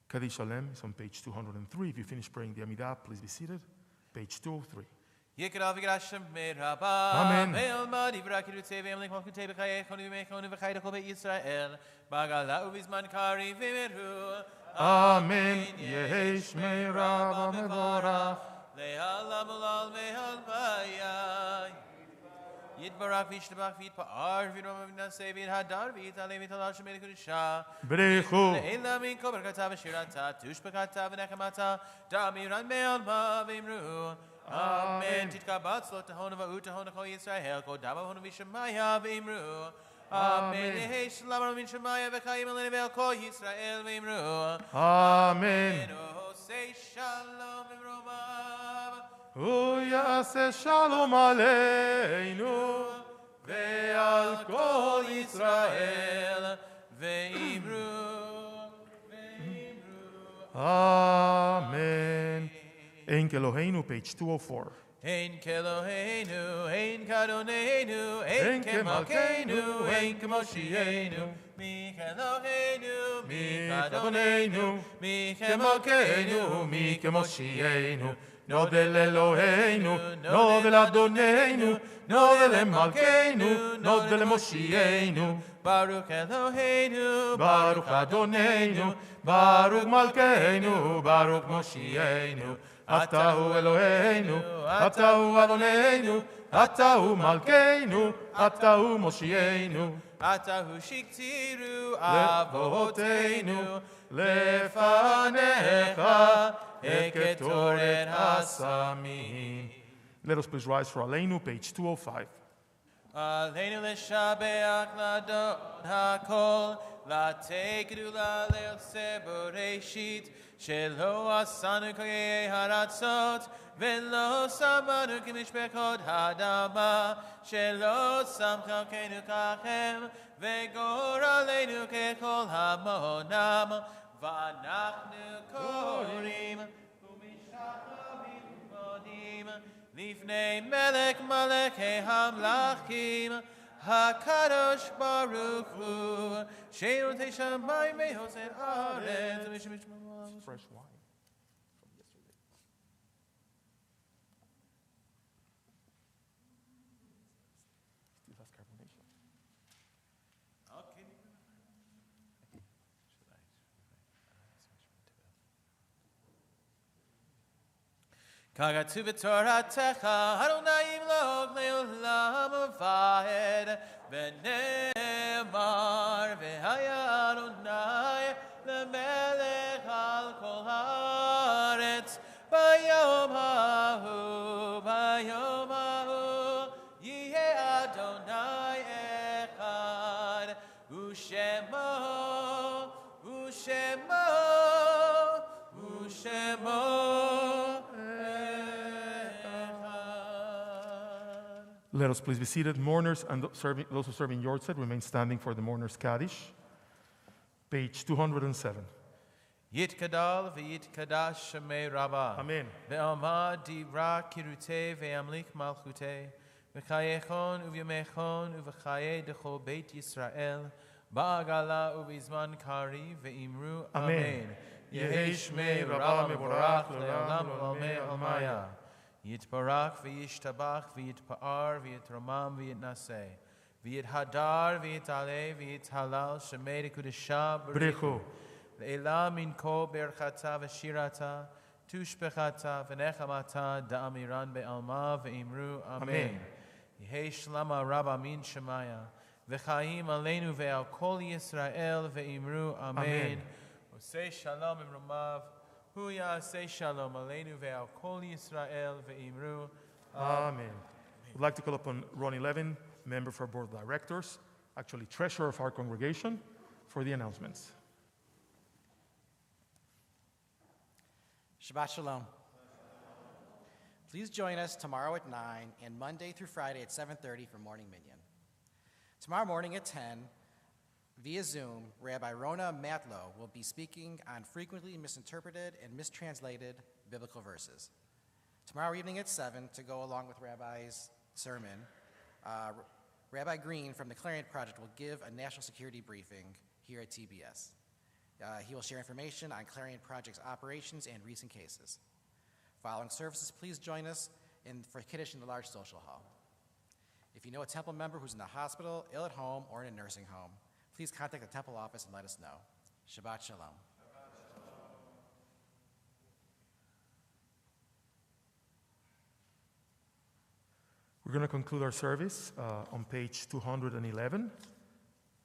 Kaddish Shalem is on page 203. If you finish praying the Amidah, please be seated. Page 203. Yikra v'grashem meraba. Amen. Ve'elma divra kirutei ve'emlik malkutei b'chayechon u'v'mechon u'v'chaydecho be'Yisrael. Bagala u'vizman kari v'meru. Amen. Yehi Shmei Rabba Mevorach. Le'alam ulal ve'alvaya. Yitbarak v'yishtabach v'yitpa'ar v'yidrom v'naseh v'yidhadar v'yitaleh v'yitalal shemei l'kudusha. Brechu. Le'ela min kol berkata v'shirata tushbekata v'nechamata da'amiran me'alma v'imru. Amen. Titkabat slot tahona va'utahona kol Yisrael kol davahona v'shemaya v'imru. Amen. Yehi shalom min shemaya v'chayim aleni ve'al kol Yisrael v'imru. Amen. Oh, say shalom v'romav. Hu yaseh shalom aleinu ve'al kol Yisrael. Ve'imru. Amen. Ein Eloheinu, page 204. Ein Keloheinu, Ein Kadonenu, Ein Kemalkeinu, Ein Kemoshienu, Mi Keloheinu, Mi Kadonenu, Mi Kemalkeinu, Mi Kemoshienu. Nodel Eloheinu, Nodel Adonenu, Nodel Malkeinu, Nodel Moshienu. Baruch Eloheinu, Baruch Adonenu, Baruch Malkeinu, Baruch Moshienu. Atahu Eloheinu, Atahu Adonenu, Atahu Malkeinu, Atahu Moshienu. Atahu Shiktiru Avoteinu, Lefanecha Eketoret Hasamim. Let us please rise for Aleinu, page 205. Aleinu l'shabeach l'adon hakol, l'tekedu l'alel seboreshit, shelo asanu koyei haratzot, velo samanu kimishpekot hadama, shelo samchalkenu kachem, vegor aleinu kekol hamonam, v'anachnu korim, u'mishachavim modim, Lifnei melech malechei hamlachim, hakadosh baruch hu, she'er teshamayim ve'hosen aretz. Fresh wine from yesterday. Still has carbonation. Kagatu v'toratecha, Adonai imlok le'olam vaed, v'ne'emar v'haya Adonai le'melech al kol haaretz, bayom hahu, yihye Adonai echad, u'shemo, Let us please be seated. Mourners and those who serve in Yortzeit remain standing for the mourners' Kaddish. Page 207. Yitkadal v'yitkadash shemei Rabbah. Amen. Ve'alma divra kirutei ve'amlik malchutei. V'chayechon u'vyamechon u'v'chayei dechol beit Yisrael. Ba'agala u'vizman kari ve'imru. Amen. Yehi shmei Rabbah mevorach le'olam v'almei almaya. Yitbarach v'yishtabach v'yitpa'ar v'yitramam v'yitnaseh. V'yithadar v'yitaleh v'yithalal shemei l'kudusha Brechu. Le'ela min kol berchata v'shirata tushbechata v'nechamata da'amiran be'alma ve'imru. Amen. Yehi shlama rabba min shemaya v'chaim aleinu ve'al kol Yisrael ve'imru. Amen. Osei shalom imromav. Hu ya'aseh shalom aleinu ve'al kol Yisrael ve'imru. Amen. I'd like to call upon Ronnie Levin, member for board of directors, actually treasurer of our congregation, for the announcements. Shabbat Shalom. Please join us tomorrow at 9 and Monday through Friday at 7:30 for morning minyan. Tomorrow morning at 10, via Zoom, Rabbi Rona Matlow will be speaking on frequently misinterpreted and mistranslated biblical verses. Tomorrow evening at 7, to go along with Rabbi's sermon, Rabbi Green from the Clarion Project will give a national security briefing here at TBS. He will share information on Clarion Project's operations and recent cases. Following services, please join us for Kiddush in the large social hall. If you know a temple member who's in the hospital, ill at home, or in a nursing home, please contact the temple office and let us know. Shabbat Shalom. We're going to conclude our service on page 211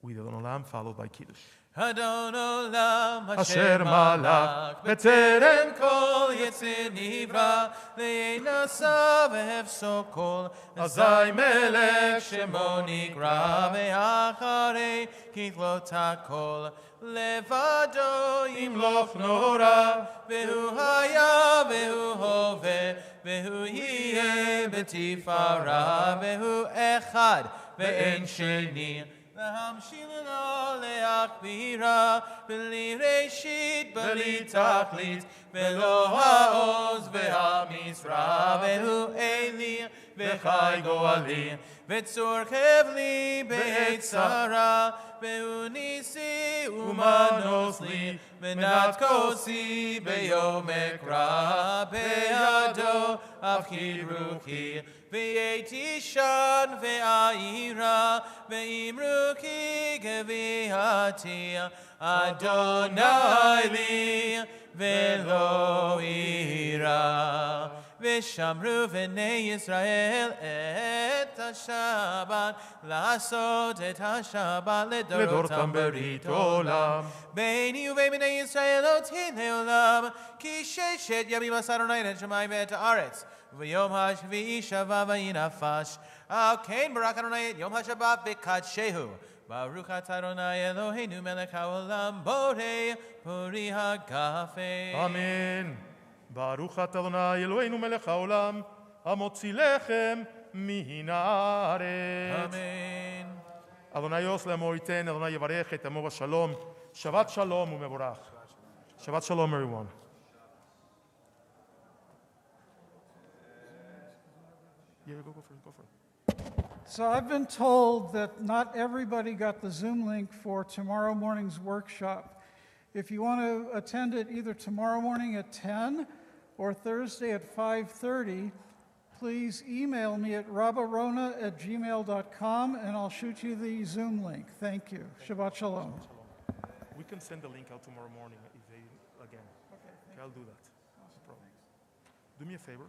with Adon Olam, followed by Kiddush. Adon Olam Asher Malach B'terem Kol Yetzir Nivra Le'einasav Hefso Kol Azai Melech Shemo Nigra Ve'acharei Kitlot HaKol Levado Yimloch Nora Ve'hu Haya Ve'hu Hoveh Ve'hu Yeh B'tifara Ve'hu Echad Ve'en Sheni Hamshilino le'akbira, b'li reshit, b'li tachlit, v'lo ha'oz ve'hamizra, v'hu eli, v'chai go'ali, v'tzor chevli, be'et sara, v'hu nisi umanos li, v'nat kosi, be'yom ekra, be'ado afkid ruchi, Ve'etishan ve'aira ve'imruki gevihati Adonai li ve'lo ira Ve'shamru v'nei Yisrael et ha-Shabbat La'asot et ha-Shabbat ledorotam berit olam Beini uve'bnei Yisrael oti le'olam Ki sheshet yamim asaronai et Shemai ve'et haaretz V'yom ha'shvi'i shava v'yinafash Al kain barak Adonai et yom ha'shabbat v'kadshehu Baruch atah Adonai Eloheinu melech ha'olam borei puri ha'gafei Amen. Baruch atah Adonai Eloheinu melech ha'olam hamotzi lechem מן הארץ. Amen. אדוני יעש לעמו ייתן, אדוני יברך את עמו בשלום. שבת שלום ומבורך. Shabbat Shalom, everyone. Yeah, go for it. So I've been told that not everybody got the Zoom link for tomorrow morning's workshop. If you want to attend it either tomorrow morning at 10 or Thursday at 5:30, please email me at rabarona@gmail.com and I'll shoot you the Zoom link. Thank you. Shabbat Shalom. We can send the link out tomorrow morning if they, again. Okay, I'll do that. No problem. Do me a favor.